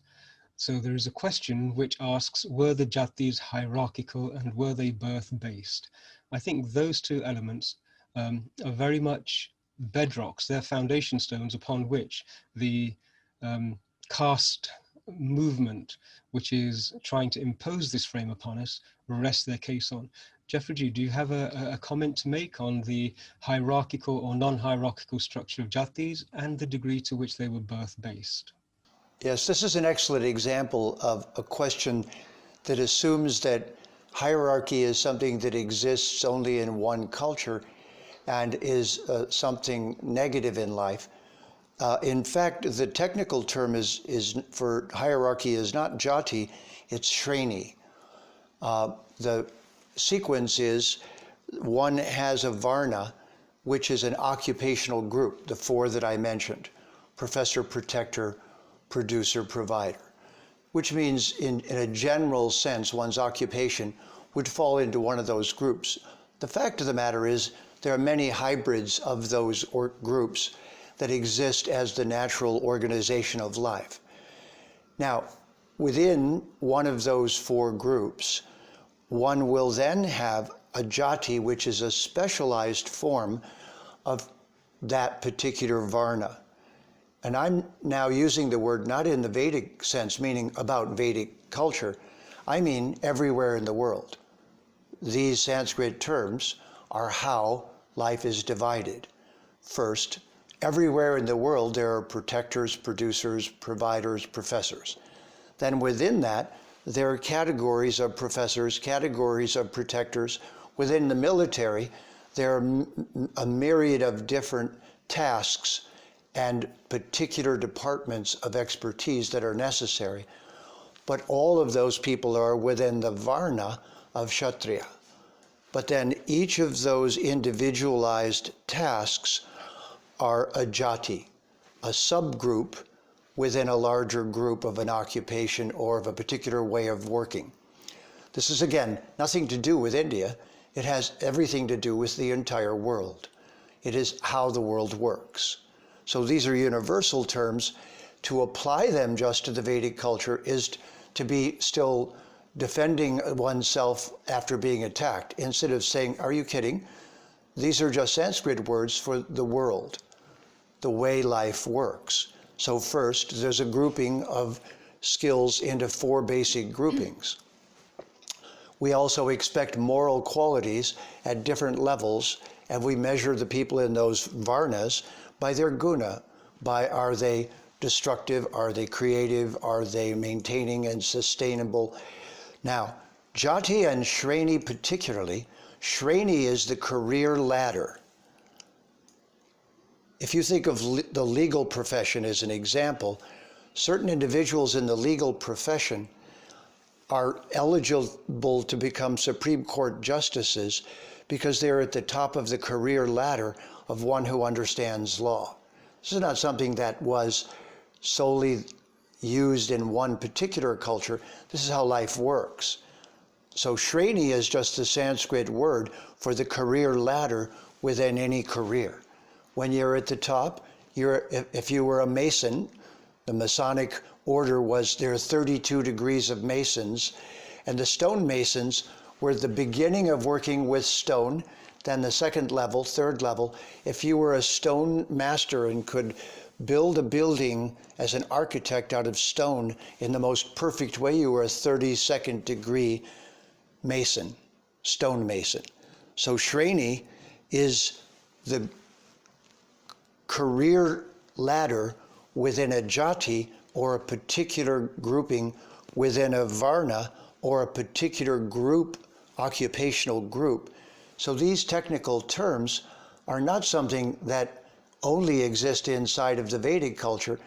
So there is a question which asks, were the jatis hierarchical and were they birth-based? I think those two elements are very much bedrocks, they're foundation stones upon which the caste movement, which is trying to impose this frame upon us, rests their case on. Jeffrey ji, do you have a comment to make on the hierarchical or non-hierarchical structure of jatis and the degree to which they were birth-based? Yes, this is an excellent example of a question that assumes that hierarchy is something that exists only in one culture and is something negative in life. In fact, the technical term is for hierarchy is not jati, it's shreni. The sequence is one has a varna, which is an occupational group, the four that I mentioned: professor, protector, producer, provider, which means in a general sense, one's occupation would fall into one of those groups. The fact of the matter is there are many hybrids of those groups that exist as the natural organization of life. Now, within one of those four groups, one will then have a jati, which is a specialized form of that particular varna. And I'm now using the word not in the Vedic sense, meaning about Vedic culture. I mean everywhere in the world. These Sanskrit terms are how life is divided. First, everywhere in the world there are protectors, producers, providers, professors. Then within that, there are categories of professors, categories of protectors. Within the military, there are a myriad of different tasks and particular departments of expertise that are necessary. But all of those people are within the varna of Kshatriya. But then each of those individualized tasks are a jati, a subgroup within a larger group of an occupation or of a particular way of working. This is, again, nothing to do with India. It has everything to do with the entire world. It is how the world works. So these are universal terms. To apply them just to the Vedic culture is to be still defending oneself after being attacked, instead of saying, are you kidding? These are just Sanskrit words for the world, the way life works. So first, there's a grouping of skills into 4 basic groupings. We also expect moral qualities at different levels, and we measure the people in those varnas by their guna, by are they destructive, are they creative, are they maintaining and sustainable. Now, jati and shreni particularly, shreni is the career ladder. If you think of the legal profession as an example, certain individuals in the legal profession are eligible to become Supreme Court justices because they're at the top of the career ladder of one who understands law. This is not something that was solely used in one particular culture. This is how life works. So shreni is just the Sanskrit word for the career ladder within any career. When you're at the top, if you were a mason, the Masonic order was there are 32 degrees of masons, and the stonemasons were the beginning of working with stone. Then the second level, third level, if you were a stone master and could build a building as an architect out of stone in the most perfect way, you were a 32nd degree mason, stone mason. So shreni is the career ladder within a jati or a particular grouping within a varna or a particular group, occupational group. So these technical terms are not something that only exist inside of the Vedic culture.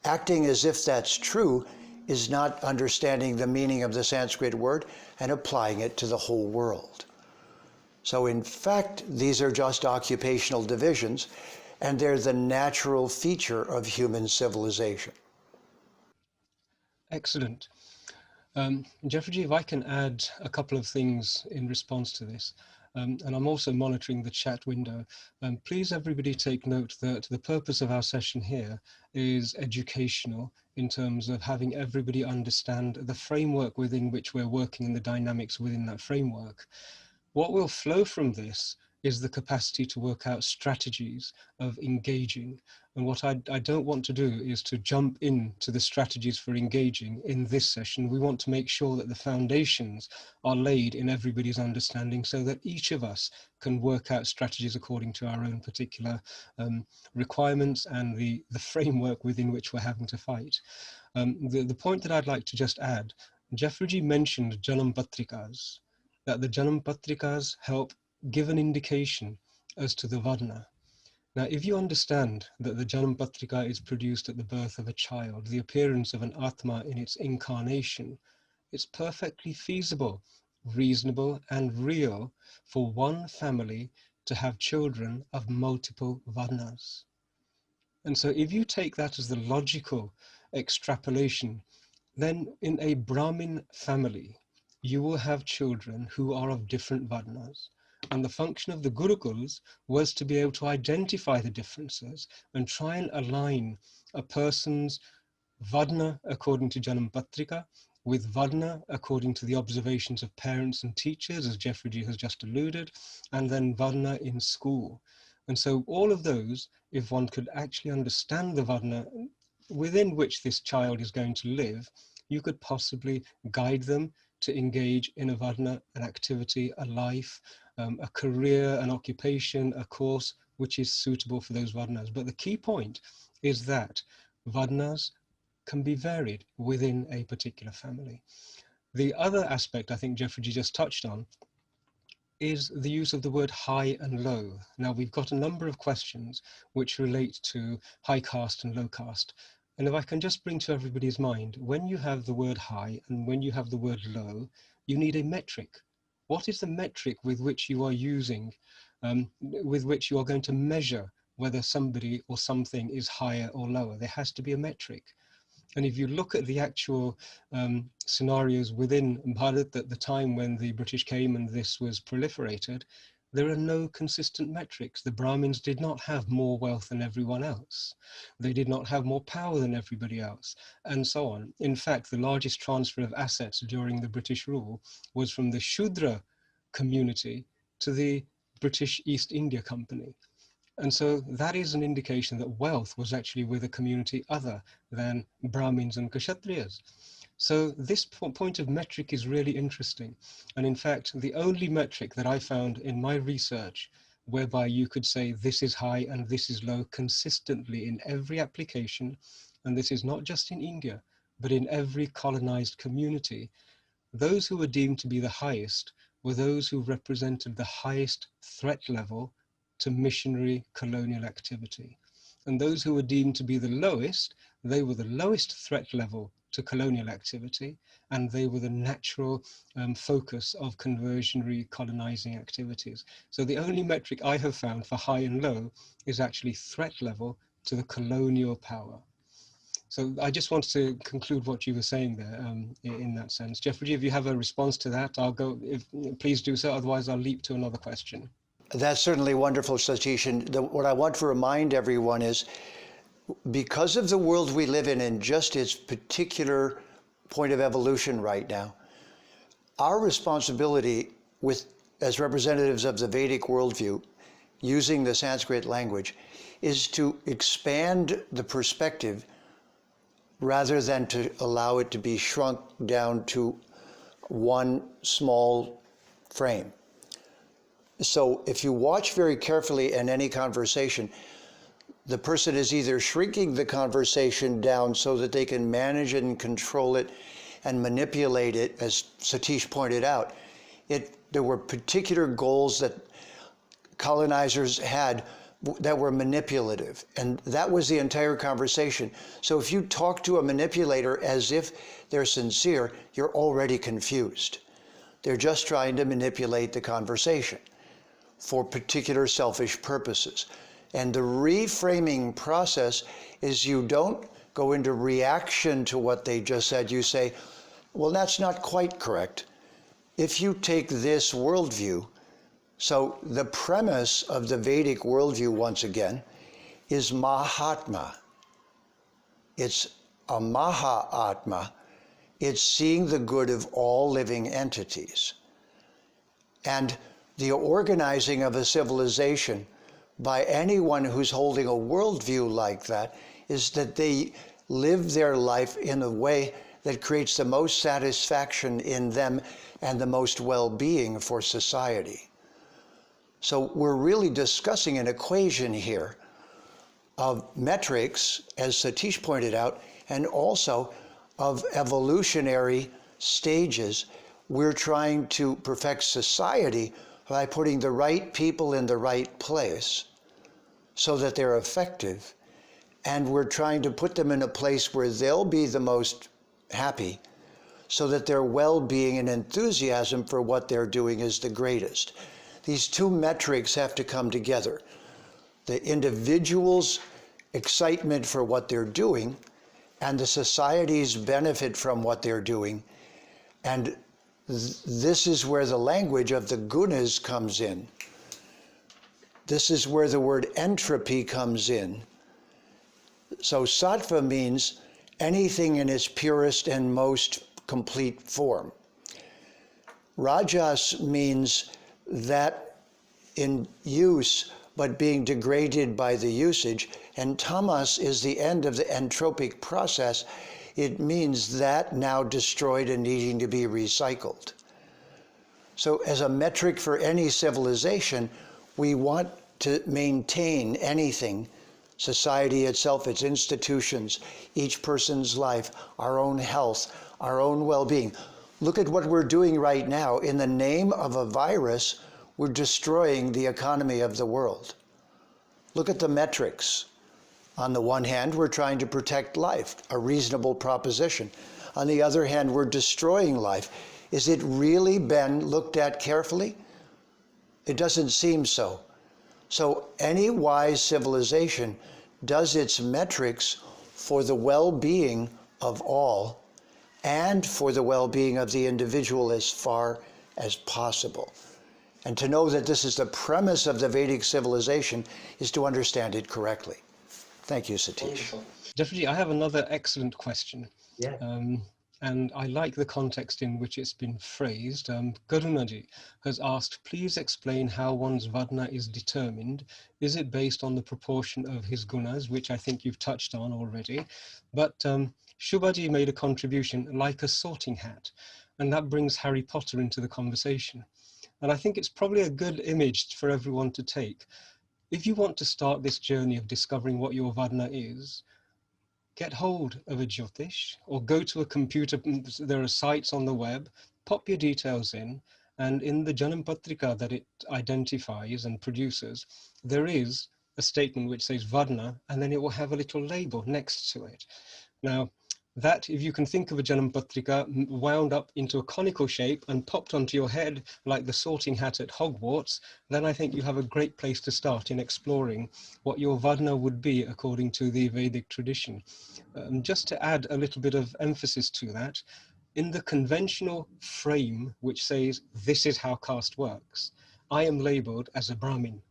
Acting as if that's true is not understanding the meaning of the Sanskrit word and applying it to the whole world. So in fact, these are just occupational divisions, and they're the natural feature of human civilization. Excellent. Jeffrey, if I can add a couple of things in response to this, and I'm also monitoring the chat window. Please everybody take note that the purpose of our session here is educational in terms of having everybody understand the framework within which we're working and the dynamics within that framework. What will flow from this is the capacity to work out strategies of engaging. And what I don't want to do is to jump into the strategies for engaging in this session. We want to make sure that the foundations are laid in everybody's understanding so that each of us can work out strategies according to our own particular requirements and the framework within which we're having to fight. The point that I'd like to just add, Jeffrey mentioned Janam Patrikas, that the Janam Patrikas help give an indication as to the Varna. Now, if you understand that the Janam Patrika is produced at the birth of a child, the appearance of an Atma in its incarnation, it's perfectly feasible, reasonable, and real for one family to have children of multiple Varnas. And so if you take that as the logical extrapolation, then in a Brahmin family, you will have children who are of different Varnas. And the function of the Gurukuls was to be able to identify the differences and try and align a person's Varna according to Janam Patrika with Varna according to the observations of parents and teachers, as Jeffrey has just alluded, and then Varna in school. And so all of those, if one could actually understand the Varna within which this child is going to live, you could possibly guide them to engage in a Varna, an activity, a life, a career, an occupation, a course which is suitable for those Varnas. But the key point is that Varnas can be varied within a particular family. The other aspect I think Jeffrey just touched on is the use of the word high and low. Now, we've got a number of questions which relate to high caste and low caste. And if I can just bring to everybody's mind, when you have the word high and when you have the word low, you need a metric. What is the metric with which you are using, with which you are going to measure whether somebody or something is higher or lower? There has to be a metric. And if you look at the actual scenarios within Bharat at the time when the British came and this was proliferated, there are no consistent metrics. The Brahmins did not have more wealth than everyone else. They did not have more power than everybody else, and so on. In fact, the largest transfer of assets during the British rule was from the Shudra community to the British East India Company. And so that is an indication that wealth was actually with a community other than Brahmins and Kshatriyas. So this point of metric is really interesting. And in fact, the only metric that I found in my research whereby you could say this is high and this is low consistently in every application, and this is not just in India, but in every colonized community, those who were deemed to be the highest were those who represented the highest threat level to missionary colonial activity. And those who were deemed to be the lowest, they were the lowest threat level to colonial activity, and they were the natural focus of conversionary colonizing activities. So the only metric I have found for high and low is actually threat level to the colonial power. So I just wanted to conclude what you were saying there in that sense. Jeffrey, if you have a response to that, I'll go, please do so, otherwise I'll leap to another question. That's certainly wonderful, Satish. And what I want to remind everyone is, because of the world we live in and just its particular point of evolution right now, our responsibility as representatives of the Vedic worldview, using the Sanskrit language, is to expand the perspective rather than to allow it to be shrunk down to one small frame. So if you watch very carefully in any conversation, the person is either shrinking the conversation down so that they can manage and control it and manipulate it, as Satish pointed out. There were particular goals that colonizers had that were manipulative, and that was the entire conversation. So if you talk to a manipulator as if they're sincere, you're already confused. They're just trying to manipulate the conversation for particular selfish purposes. And the reframing process is you don't go into reaction to what they just said. You say, well, that's not quite correct. If you take this worldview, so the premise of the Vedic worldview, once again, is Mahatma. It's a Mahatma. It's seeing the good of all living entities. And the organizing of a civilization by anyone who's holding a worldview like that is that they live their life in a way that creates the most satisfaction in them and the most well-being for society. So we're really discussing an equation here of metrics, as Satish pointed out, and also of evolutionary stages. We're trying to perfect society by putting the right people in the right place so that they're effective. And we're trying to put them in a place where they'll be the most happy so that their well-being and enthusiasm for what they're doing is the greatest. These two metrics have to come together. The individual's excitement for what they're doing and the society's benefit from what they're doing. And this is where the language of the gunas comes in. This is where the word entropy comes in. So sattva means anything in its purest and most complete form. Rajas means that in use but being degraded by the usage, and tamas is the end of the entropic process. It means that now destroyed and needing to be recycled. So as a metric for any civilization, we want to maintain anything, society itself, its institutions, each person's life, our own health, our own well-being. Look at what we're doing right now. In the name of a virus, we're destroying the economy of the world. Look at the metrics. On the one hand, we're trying to protect life, a reasonable proposition. On the other hand, we're destroying life. Is it really been looked at carefully? It doesn't seem so. So any wise civilization does its metrics for the well-being of all and for the well-being of the individual as far as possible. And to know that this is the premise of the Vedic civilization is to understand it correctly. Thank you, Satish. Jeffrey, I have another excellent question. Yeah. And I like the context in which it's been phrased. Garunaji has asked, please explain how one's Varna is determined. Is it based on the proportion of his gunas, which I think you've touched on already? But Shubhaji made a contribution like a sorting hat, and that brings Harry Potter into the conversation. And I think it's probably a good image for everyone to take. If you want to start this journey of discovering what your Varna is, get hold of a Jyotish or go to a computer. There are sites on the web, pop your details in, and in the Janam Patrika that it identifies and produces, there is a statement which says Varna, and then it will have a little label next to it. Now, that, if you can think of a Janam Patrika wound up into a conical shape and popped onto your head like the sorting hat at Hogwarts, then I think you have a great place to start in exploring what your Varna would be according to the Vedic tradition. Just to add a little bit of emphasis to that, in the conventional frame which says this is how caste works, I am labeled as a Brahmin.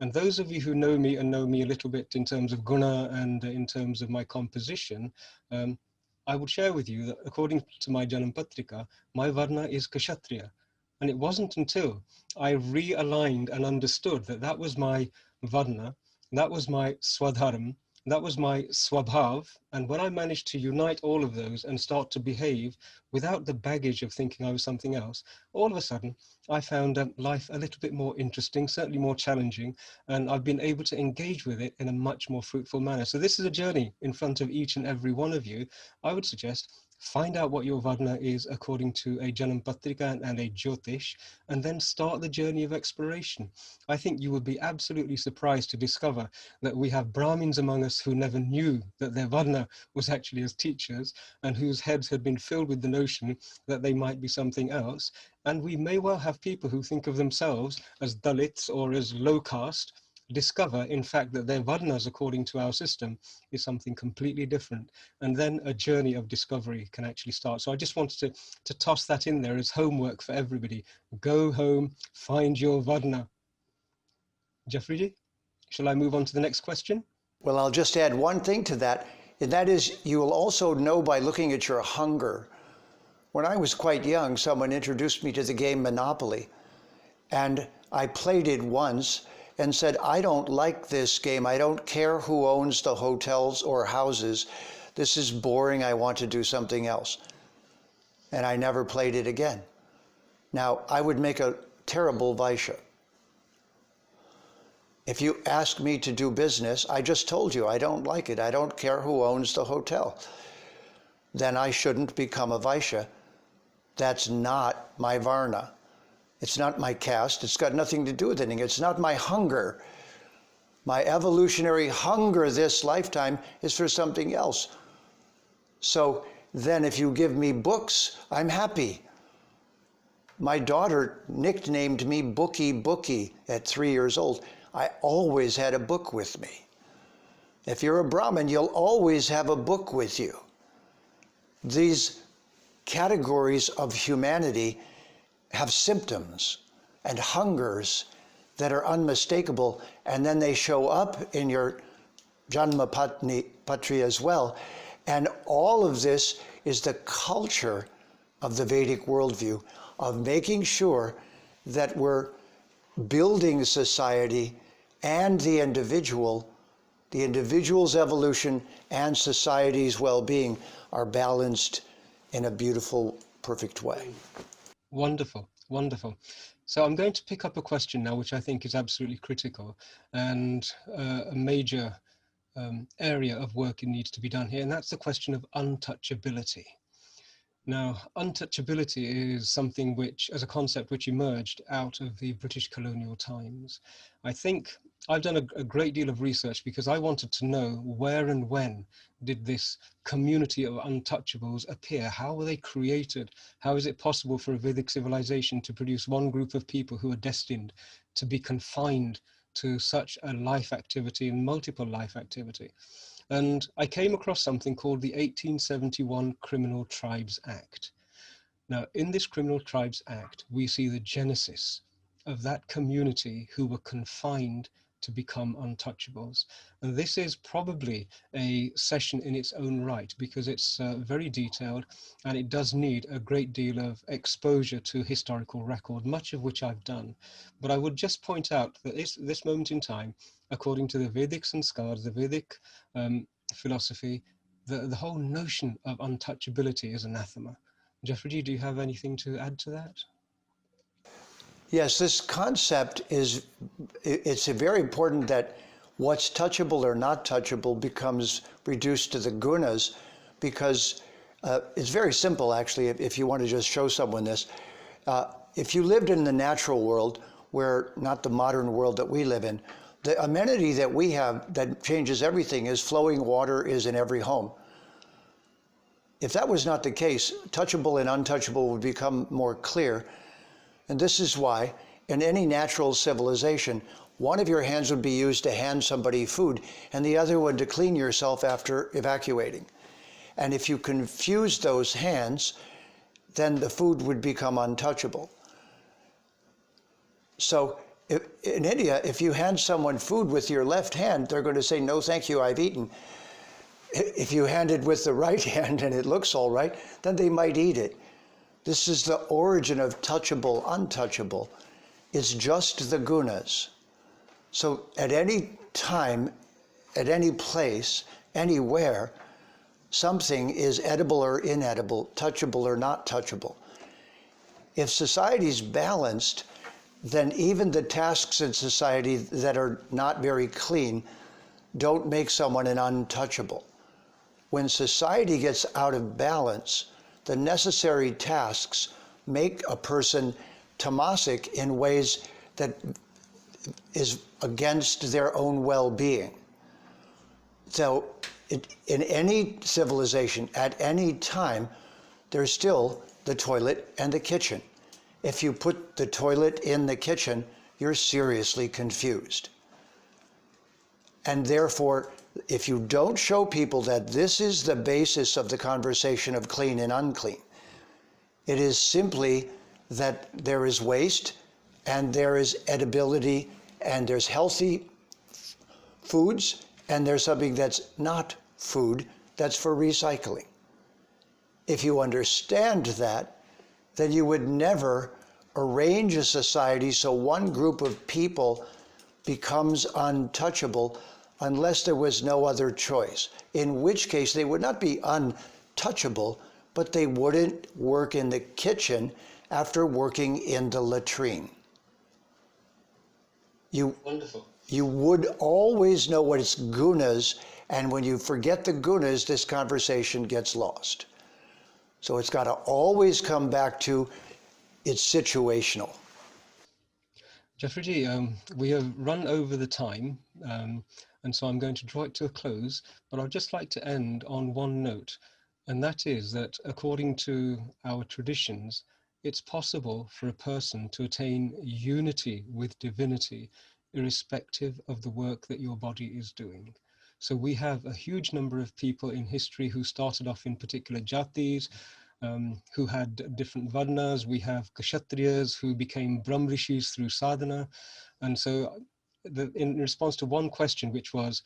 And those of you who know me and know me a little bit in terms of guna and in terms of my composition, I would share with you that according to my Janam Patrika, my Varna is Kshatriya. And it wasn't until I realigned and understood that that was my Varna, that was my Swadharma, that was my Swabhav. And when I managed to unite all of those and start to behave without the baggage of thinking I was something else, all of a sudden, I found life a little bit more interesting, certainly more challenging, and I've been able to engage with it in a much more fruitful manner. So this is a journey in front of each and every one of you. I would suggest find out what your Varna is according to a Janam Patrika and a Jyotish, and then start the journey of exploration. I think you would be absolutely surprised to discover that we have Brahmins among us who never knew that their Varna was actually as teachers, and whose heads had been filled with the notion that they might be something else. And we may well have people who think of themselves as Dalits or as low caste, discover in fact that their Varnas according to our system is something completely different, and then a journey of discovery can actually start. So I just wanted to toss that in there as homework for everybody. Go home, find your Varna. Jeffrey, shall I move on to the next question? Well, I'll just add one thing to that, and that is you will also know by looking at your hunger. When I was quite young, someone introduced me to the game Monopoly, and I played it once and said, I don't like this game. I don't care who owns the hotels or houses. This is boring. I want to do something else. And I never played it again. Now, I would make a terrible Vaishya. If you ask me to do business, I just told you I don't like it. I don't care who owns the hotel. Then I shouldn't become a Vaishya. That's not my Varna. It's not my caste. It's got nothing to do with anything. It's not my hunger. My evolutionary hunger this lifetime is for something else. So then if you give me books, I'm happy. My daughter nicknamed me Bookie at 3 years old. I always had a book with me. If you're a Brahmin, you'll always have a book with you. These categories of humanity have symptoms and hungers that are unmistakable, and then they show up in your Janma Patri as well. And all of this is the culture of the Vedic worldview of making sure that we're building society and the individual's evolution and society's well-being are balanced in a beautiful, perfect way. Wonderful, wonderful. So I'm going to pick up a question now, which I think is absolutely critical and a major area of work that needs to be done here, and that's the question of untouchability. Now, untouchability is something which, as a concept, which emerged out of the British colonial times. I think I've done a great deal of research because I wanted to know where and when did this community of untouchables appear? How were they created? How is it possible for a Vedic civilization to produce one group of people who are destined to be confined to such a life activity and multiple life activity? And I came across something called the 1871 Criminal Tribes Act. Now, in this Criminal Tribes Act, we see the genesis of that community who were confined to become untouchables. And this is probably a session in its own right because it's very detailed and it does need a great deal of exposure to historical record, much of which I've done. But I would just point out that this moment in time, according to the Vedic sanskars, the Vedic philosophy, the whole notion of untouchability is anathema. Jeffrey, do you have anything to add to that? Yes, this concept it's very important that what's touchable or not touchable becomes reduced to the gunas, because it's very simple, actually, if you want to just show someone this. If you lived in the natural world, where not the modern world that we live in, the amenity that we have that changes everything is flowing water is in every home. If that was not the case, touchable and untouchable would become more clear. And this is why, in any natural civilization, one of your hands would be used to hand somebody food, and the other one to clean yourself after evacuating. And if you confuse those hands, then the food would become untouchable. So in India, if you hand someone food with your left hand, they're going to say, "No, thank you, I've eaten." If you hand it with the right hand and it looks all right, then they might eat it. This is the origin of touchable, untouchable. It's just the gunas. So at any time, at any place, anywhere, something is edible or inedible, touchable or not touchable. If society's balanced, then even the tasks in society that are not very clean don't make someone an untouchable. When society gets out of balance, the necessary tasks make a person tamasic in ways that is against their own well-being. So in any civilization, at any time, there's still the toilet and the kitchen. If you put the toilet in the kitchen, you're seriously confused. And therefore, if you don't show people that this is the basis of the conversation of clean and unclean, it is simply that there is waste and there is edibility and there's healthy foods and there's something that's not food that's for recycling. If you understand that, then you would never arrange a society so one group of people becomes untouchable unless there was no other choice, in which case they would not be untouchable, but they wouldn't work in the kitchen after working in the latrine. Wonderful. You would always know what is gunas, and when you forget the gunas, this conversation gets lost. So it's got to always come back to it's situational. Jeffrey, we have run over the time, and so I'm going to draw it to a close, but I'd just like to end on one note, and that is that according to our traditions, it's possible for a person to attain unity with divinity, irrespective of the work that your body is doing. So we have a huge number of people in history who started off in particular jatis, who had different varnas. We have kshatriyas who became brahmrishis through sadhana. And so in response to one question, which was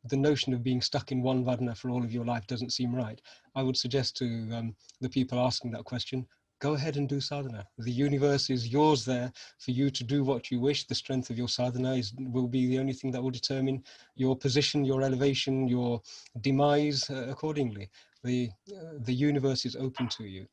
the notion of being stuck in one varna for all of your life doesn't seem right, I would suggest to the people asking that question, go ahead and do sadhana. The universe is yours there for you to do what you wish. The strength of your sadhana will be the only thing that will determine your position, your elevation, your demise accordingly. The universe is open to you.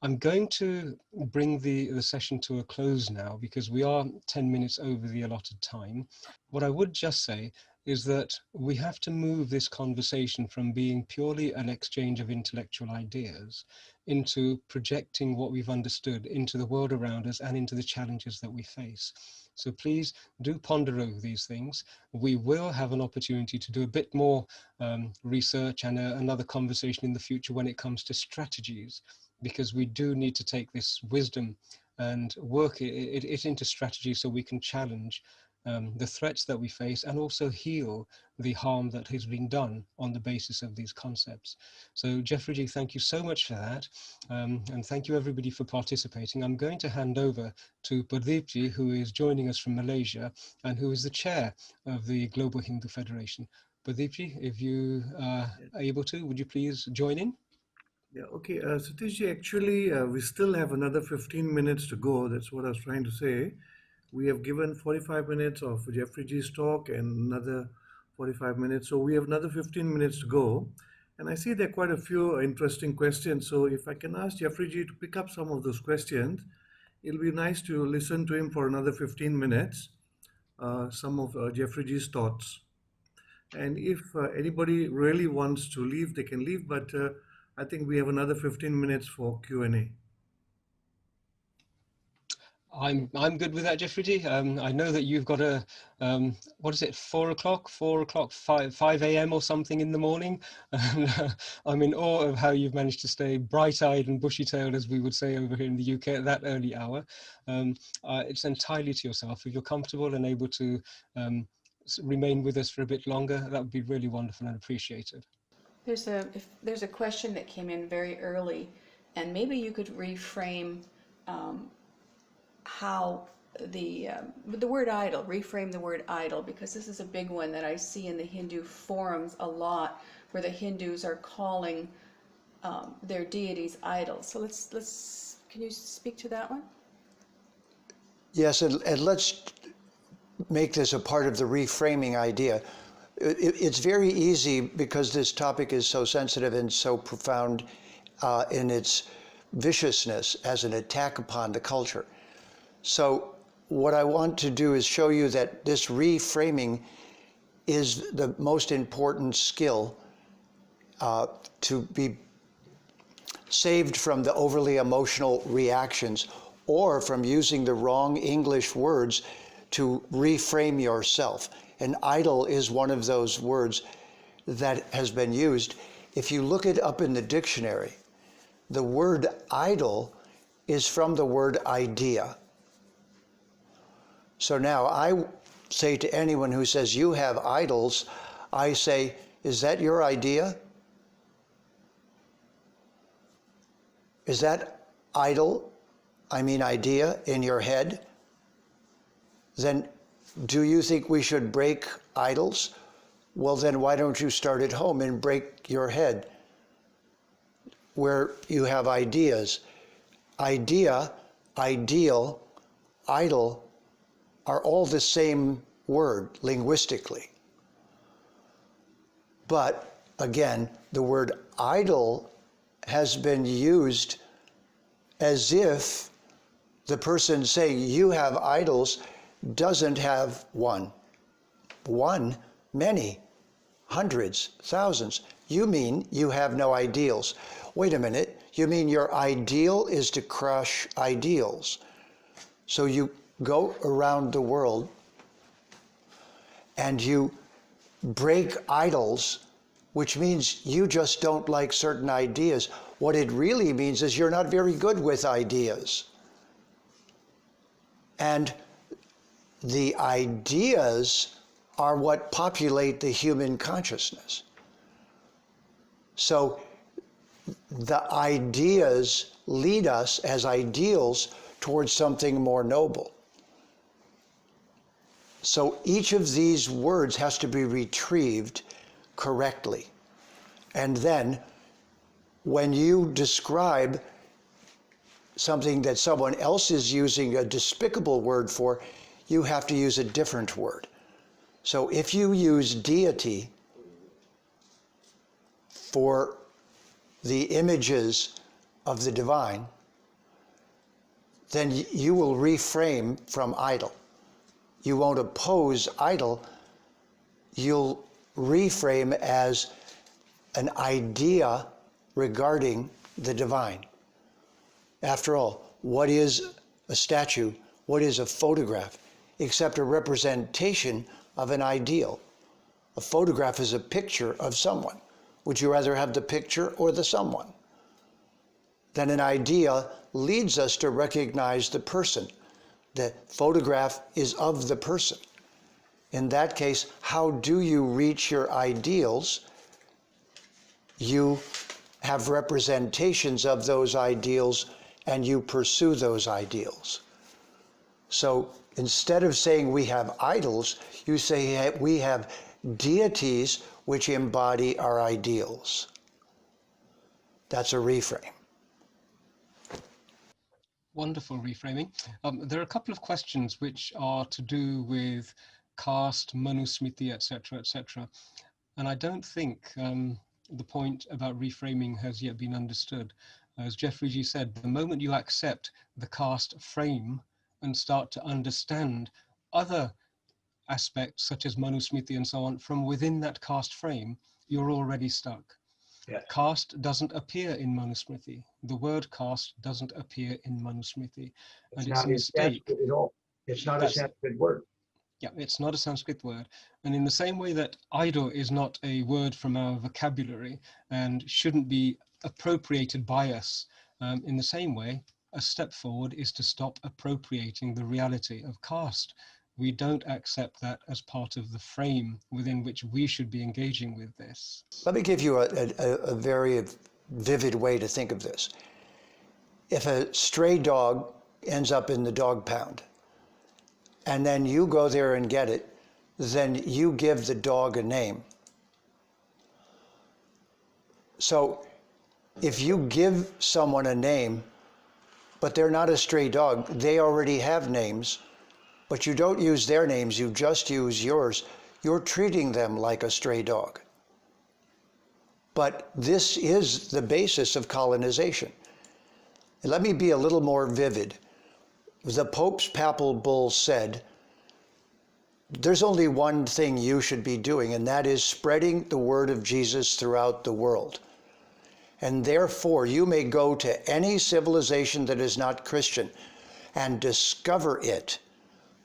I'm going to bring the session to a close now because we are 10 minutes over the allotted time. What I would just say is that we have to move this conversation from being purely an exchange of intellectual ideas into projecting what we've understood into the world around us and into the challenges that we face. So please do ponder over these things. We will have an opportunity to do a bit more research and another conversation in the future when it comes to strategies, because we do need to take this wisdom and work it into strategy so we can challenge the threats that we face and also heal the harm that has been done on the basis of these concepts. So Jeffrey G, thank you so much for that. And thank you everybody for participating. I'm going to hand over to Pradeep Ji, who is joining us from Malaysia and who is the chair of the Global Hindu Federation. Pradeep Ji, if you are able to, would you please join in? Yeah, okay. Satishji, actually, we still have another 15 minutes to go. That's what I was trying to say. We have given 45 minutes of Jeffrey G's talk and another 45 minutes. So we have another 15 minutes to go. And I see there are quite a few interesting questions. So if I can ask Jeffrey G to pick up some of those questions, it'll be nice to listen to him for another 15 minutes, some of Jeffrey G's thoughts. And if anybody really wants to leave, they can leave. But I think we have another 15 minutes for Q&A. I'm good with that, Jeffrey G. I know that you've got a what is it, 4 o'clock, 5 a.m. or something in the morning. I'm in awe of how you've managed to stay bright-eyed and bushy-tailed, as we would say over here in the UK, at that early hour. It's entirely to yourself. If you're comfortable and able to remain with us for a bit longer, that would be really wonderful and appreciated. There's a question that came in very early, and maybe you could reframe how the word idol, reframe the word idol, because this is a big one that I see in the Hindu forums a lot, where the Hindus are calling their deities idols. So can you speak to that one? Yes, and let's make this a part of the reframing idea. It's very easy, because this topic is so sensitive and so profound in its viciousness as an attack upon the culture. So what I want to do is show you that this reframing is the most important skill to be saved from the overly emotional reactions or from using the wrong English words to reframe yourself. An idol is one of those words that has been used. If you look it up in the dictionary, the word idol is from the word idea. So now I say to anyone who says, you have idols, I say, is that your idea? Is that idol, I mean idea, in your head? Then do you think we should break idols? Well, then why don't you start at home and break your head where you have ideas? Idea, ideal, idol are all the same word linguistically. But again, the word idol has been used as if the person saying you have idols doesn't have one, many, hundreds, thousands. You mean you have no ideals. Wait a minute, you mean your ideal is to crush ideals. So you go around the world and you break idols, which means you just don't like certain ideas. What it really means is you're not very good with ideas. And the ideas are what populate the human consciousness. So the ideas lead us as ideals towards something more noble. So each of these words has to be retrieved correctly. And then when you describe something that someone else is using a despicable word for, you have to use a different word. So if you use deity for the images of the divine, then you will reframe from idol. You won't oppose idol, you'll reframe as an idea regarding the divine. After all, what is a statue? What is a photograph except a representation of an ideal? A photograph is a picture of someone. Would you rather have the picture or the someone? Then an idea leads us to recognize the person. The photograph is of the person. In that case, how do you reach your ideals? You have representations of those ideals and you pursue those ideals. So instead of saying we have idols, you say we have deities which embody our ideals. That's a reframe. Wonderful reframing. There are a couple of questions which are to do with caste, manusmriti, etc., etc. And I don't think the point about reframing has yet been understood. As Jeffrey G said, the moment you accept the caste frame and start to understand other aspects such as manusmriti and so on from within that caste frame, you're already stuck. Yes. Caste doesn't appear in manusmriti. The word caste doesn't appear in manusmriti. It's And it's not a in mistake. Sanskrit at all. It's not a That's- Sanskrit word. Yeah, it's not a Sanskrit word. And in the same way that idol is not a word from our vocabulary and shouldn't be appropriated by us, in the same way, a step forward is to stop appropriating the reality of caste. We don't accept that as part of the frame within which we should be engaging with this. Let me give you a very vivid way to think of this. If a stray dog ends up in the dog pound, and then you go there and get it, then you give the dog a name. So if you give someone a name, but they're not a stray dog, they already have names, but you don't use their names, you just use yours, you're treating them like a stray dog. But this is the basis of colonization. And let me be a little more vivid. The Pope's papal bull said, there's only one thing you should be doing, and that is spreading the word of Jesus throughout the world. And therefore, you may go to any civilization that is not Christian and discover it,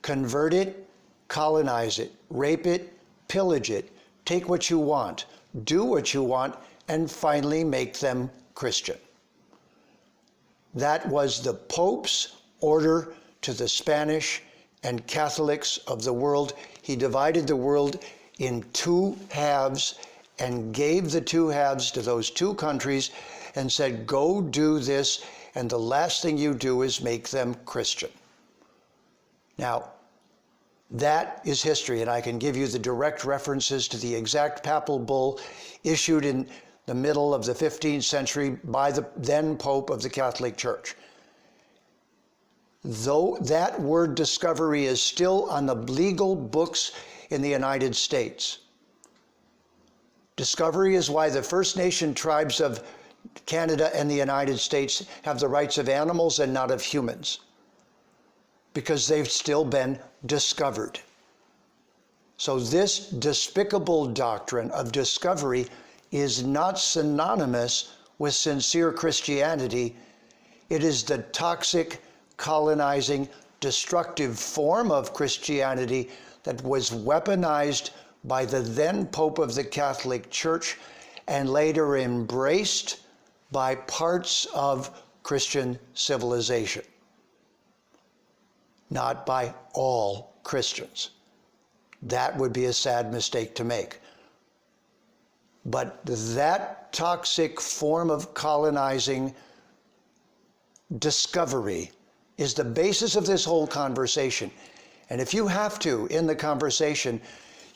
convert it, colonize it, rape it, pillage it, take what you want, do what you want, and finally make them Christian. That was the Pope's order to the Spanish and Catholics of the world. He divided the world in two halves and gave the two halves to those two countries and said, go do this, and the last thing you do is make them Christian. Now, that is history, and I can give you the direct references to the exact papal bull issued in the middle of the 15th century by the then Pope of the Catholic Church. Though that word discovery is still on the legal books in the United States. Discovery is why the First Nation tribes of Canada and the United States have the rights of animals and not of humans, because they've still been discovered. So this despicable doctrine of discovery is not synonymous with sincere Christianity. It is the toxic, colonizing, destructive form of Christianity that was weaponized by the then Pope of the Catholic Church and later embraced by parts of Christian civilization. Not by all Christians. That would be a sad mistake to make. But that toxic form of colonizing discovery is the basis of this whole conversation. And if you have to, in the conversation,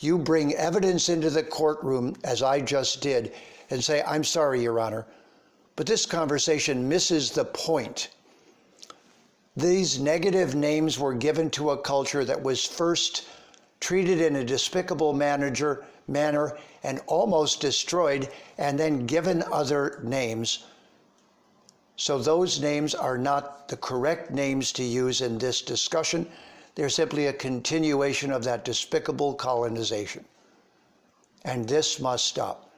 you bring evidence into the courtroom, as I just did, and say, I'm sorry, Your Honor, but this conversation misses the point. These negative names were given to a culture that was first treated in a despicable manner and almost destroyed, and then given other names. So those names are not the correct names to use in this discussion. They're simply a continuation of that despicable colonization. And this must stop.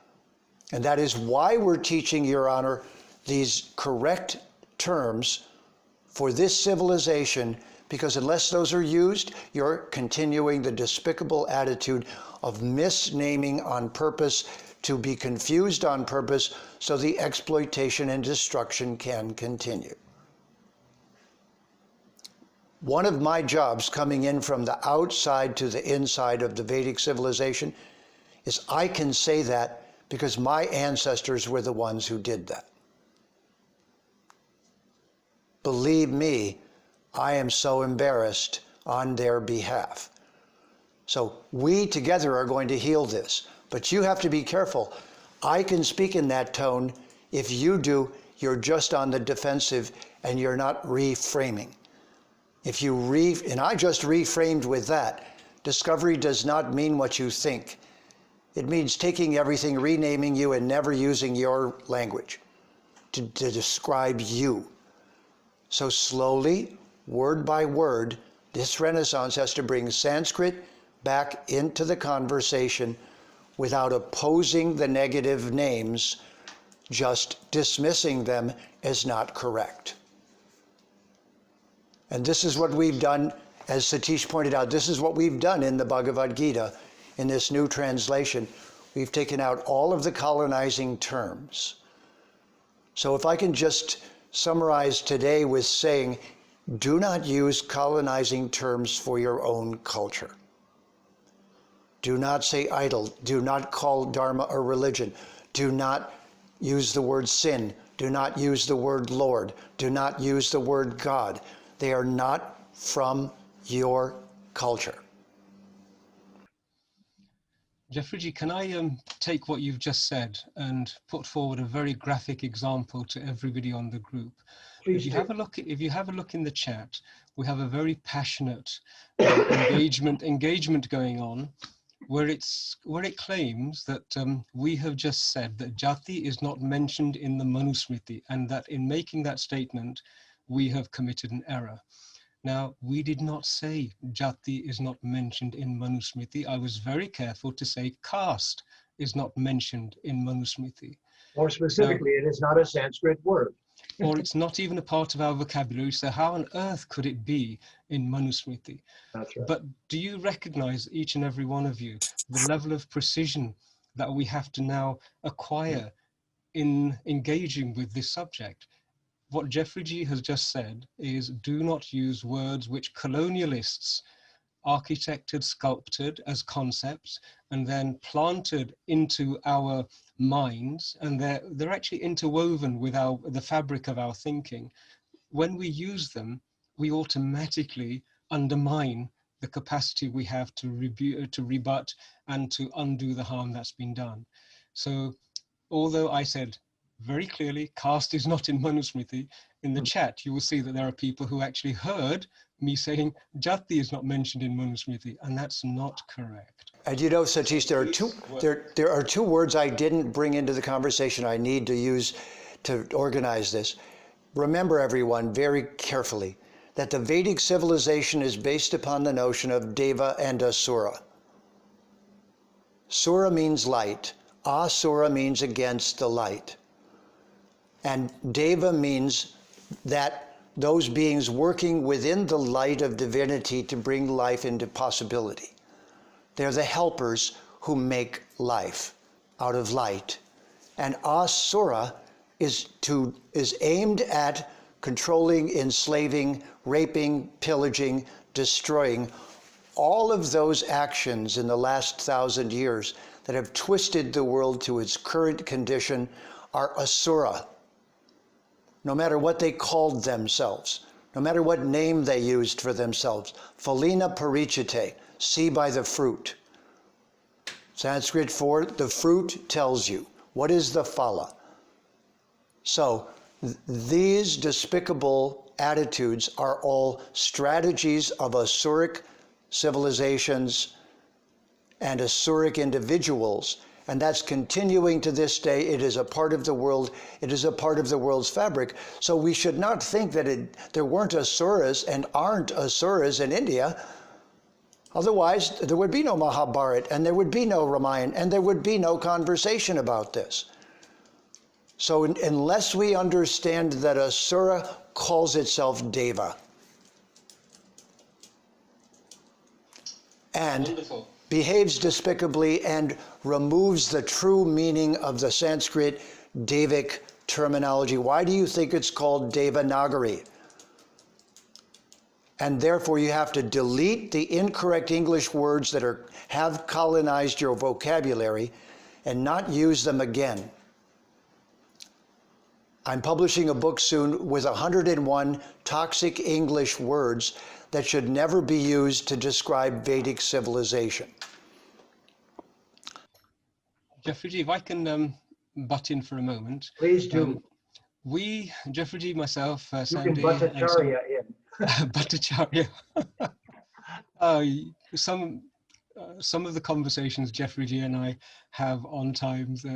And that is why we're teaching, Your Honor, these correct terms for this civilization, because unless those are used, you're continuing the despicable attitude of misnaming on purpose to be confused on purpose so the exploitation and destruction can continue. One of my jobs coming in from the outside to the inside of the Vedic civilization is I can say that because my ancestors were the ones who did that. Believe me, I am so embarrassed on their behalf. So we together are going to heal this, but you have to be careful. I can speak in that tone. If you do, you're just on the defensive and you're not reframing. If you and I just reframed with that. Discovery does not mean what you think. It means taking everything, renaming you, and never using your language to describe you. So slowly, word by word, this Renaissance has to bring Sanskrit back into the conversation without opposing the negative names, just dismissing them as not correct. And this is what we've done, as Satish pointed out, this is what we've done in the Bhagavad Gita, in this new translation. We've taken out all of the colonizing terms. So if I can just summarize today with saying, do not use colonizing terms for your own culture. Do not say idol. Do not call Dharma a religion. Do not use the word sin. Do not use the word Lord. Do not use the word God. They are not from your culture. Jeffrey, can I take what you've just said and put forward a very graphic example to everybody on the group? Please if you have a look in the chat, we have a very passionate engagement going on, where it claims that we have just said that Jati is not mentioned in the Manusmriti, and that in making that statement, we have committed an error. Now, we did not say Jati is not mentioned in Manusmriti. I was very careful to say caste is not mentioned in Manusmriti. More specifically, it is not a Sanskrit word. Or it's not even a part of our vocabulary, so how on earth could it be in Manusmriti? That's right. But do you recognize, each and every one of you, the level of precision that we have to now acquire in engaging with this subject? What Jeffrey G has just said is, do not use words which colonialists architected, sculpted as concepts, and then planted into our minds, and they're actually interwoven with the fabric of our thinking. When we use them, we automatically undermine the capacity we have to rebut and to undo the harm that's been done. So although I said very clearly, caste is not in Manusmriti, in the chat, you will see that there are people who actually heard me saying Jati is not mentioned in Manusmriti, and that's not correct. And you know, Satish, there are two words I didn't bring into the conversation I need to use to organize this. Remember, everyone, very carefully, that the Vedic civilization is based upon the notion of Deva and Asura. Sura means light. Asura means against the light. And Deva means that those beings working within the light of divinity to bring life into possibility. They're the helpers who make life out of light. And Asura is aimed at controlling, enslaving, raping, pillaging, destroying. All of those actions in the last 1,000 years that have twisted the world to its current condition are Asura. No matter what they called themselves, no matter what name they used for themselves. Phalina parichite, see by the fruit. Sanskrit for the fruit tells you. What is the phala? So these despicable attitudes are all strategies of Asuric civilizations and Asuric individuals. And that's continuing to this day. It is a part of the world. It is a part of the world's fabric. So we should not think that there weren't Asuras and aren't Asuras in India. Otherwise, there would be no Mahabharata, and there would be no Ramayana, and there would be no conversation about this. So unless we understand that Asura calls itself Deva, and Wonderful. behaves despicably and removes the true meaning of the Sanskrit Devic terminology. Why do you think it's called Devanagari? And therefore you have to delete the incorrect English words that have colonized your vocabulary and not use them again. I'm publishing a book soon with 101 toxic English words that should never be used to describe Vedic civilization. Jeffrey G, if I can butt in for a moment. Please do. Jeffrey G, myself, You Sandy, can Bhattacharya in. Bhattacharya. Some of the conversations Jeffrey G and I have on times,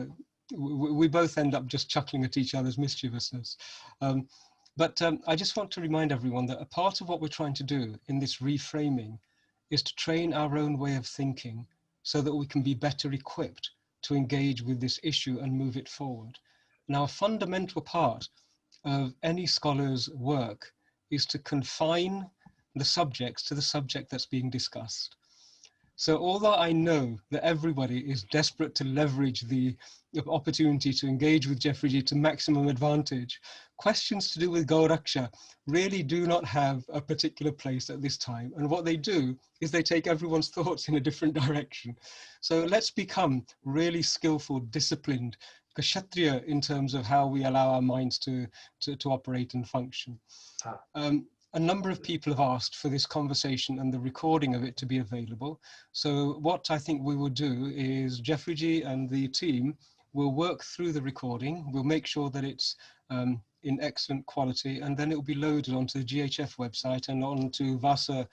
we both end up just chuckling at each other's mischievousness. But I just want to remind everyone that a part of what we're trying to do in this reframing is to train our own way of thinking so that we can be better equipped to engage with this issue and move it forward. Now, a fundamental part of any scholar's work is to confine the subjects to the subject that's being discussed. So although I know that everybody is desperate to leverage the opportunity to engage with Jeffrey G to maximum advantage, questions to do with Gauraksha really do not have a particular place at this time. And what they do is they take everyone's thoughts in a different direction. So let's become really skillful, disciplined, kshatriya in terms of how we allow our minds to operate and function. A number of people have asked for this conversation and the recording of it to be available. So what I think we will do is Jeffrey G and the team will work through the recording. We'll make sure that it's in excellent quality, and then it will be loaded onto the GHF website and onto Vasa,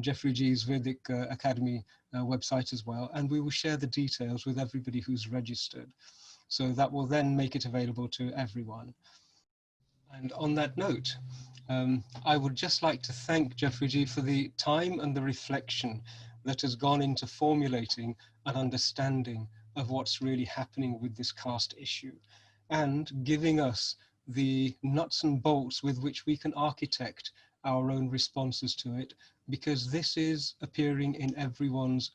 Jeffrey G's Vedic Academy website as well. And we will share the details with everybody who's registered. So that will then make it available to everyone. And on that note, I would just like to thank Jeffrey G for the time and the reflection that has gone into formulating an understanding of what's really happening with this caste issue and giving us the nuts and bolts with which we can architect our own responses to it, because this is appearing in everyone's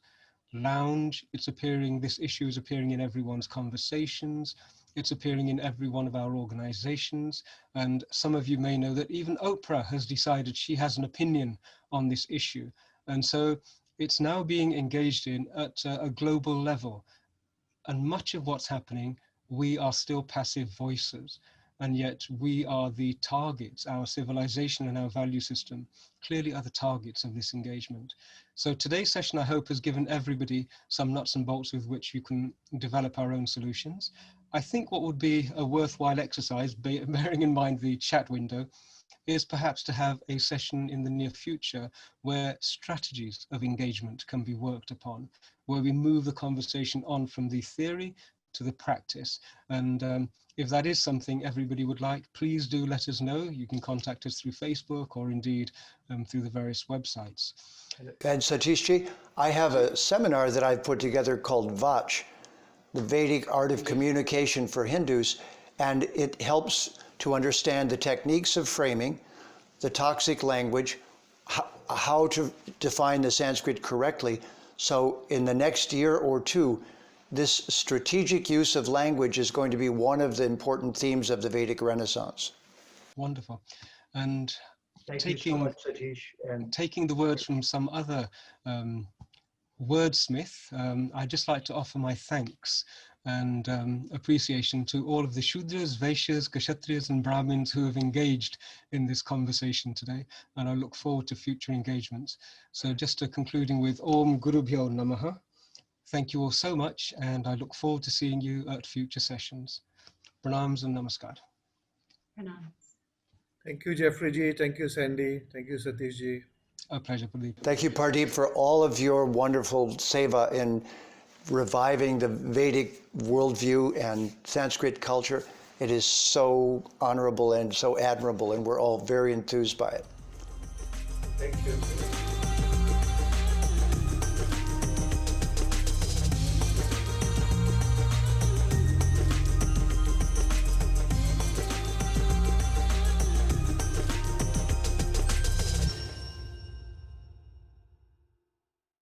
lounge, this issue is appearing in everyone's conversations, it's appearing in every one of our organizations. And some of you may know that even Oprah has decided she has an opinion on this issue. And so it's now being engaged in at a global level. And much of what's happening, we are still passive voices. And yet we are the targets, our civilization and our value system clearly are the targets of this engagement. So today's session, I hope, has given everybody some nuts and bolts with which you can develop our own solutions. I think what would be a worthwhile exercise, bearing in mind the chat window, is perhaps to have a session in the near future where strategies of engagement can be worked upon, where we move the conversation on from the theory to the practice. And if that is something everybody would like, please do let us know. You can contact us through Facebook or indeed through the various websites. And Satishji, I have a seminar that I've put together called Vach, the Vedic art of communication for Hindus, and it helps to understand the techniques of framing, the toxic language, how to define the Sanskrit correctly. So in the next year or two, this strategic use of language is going to be one of the important themes of the Vedic Renaissance. Wonderful. And Thank you so much, Satish. And taking the words from some other wordsmith, I'd just like to offer my thanks and appreciation to all of the Shudras, Vaishyas, Kshatriyas and Brahmins who have engaged in this conversation today, and I look forward to future engagements. So just concluding with Om Gurubhyo Namaha. Thank you all so much, and I look forward to seeing you at future sessions. Pranams and Namaskar. Pranams. Thank you, Jeffrey G. Thank you, Sandy. Thank you, Satish Ji. A pleasure, Pradeep. Thank you, Pardeep, for all of your wonderful seva in reviving the Vedic worldview and Sanskrit culture. It is so honorable and so admirable, and we're all very enthused by it. thank you.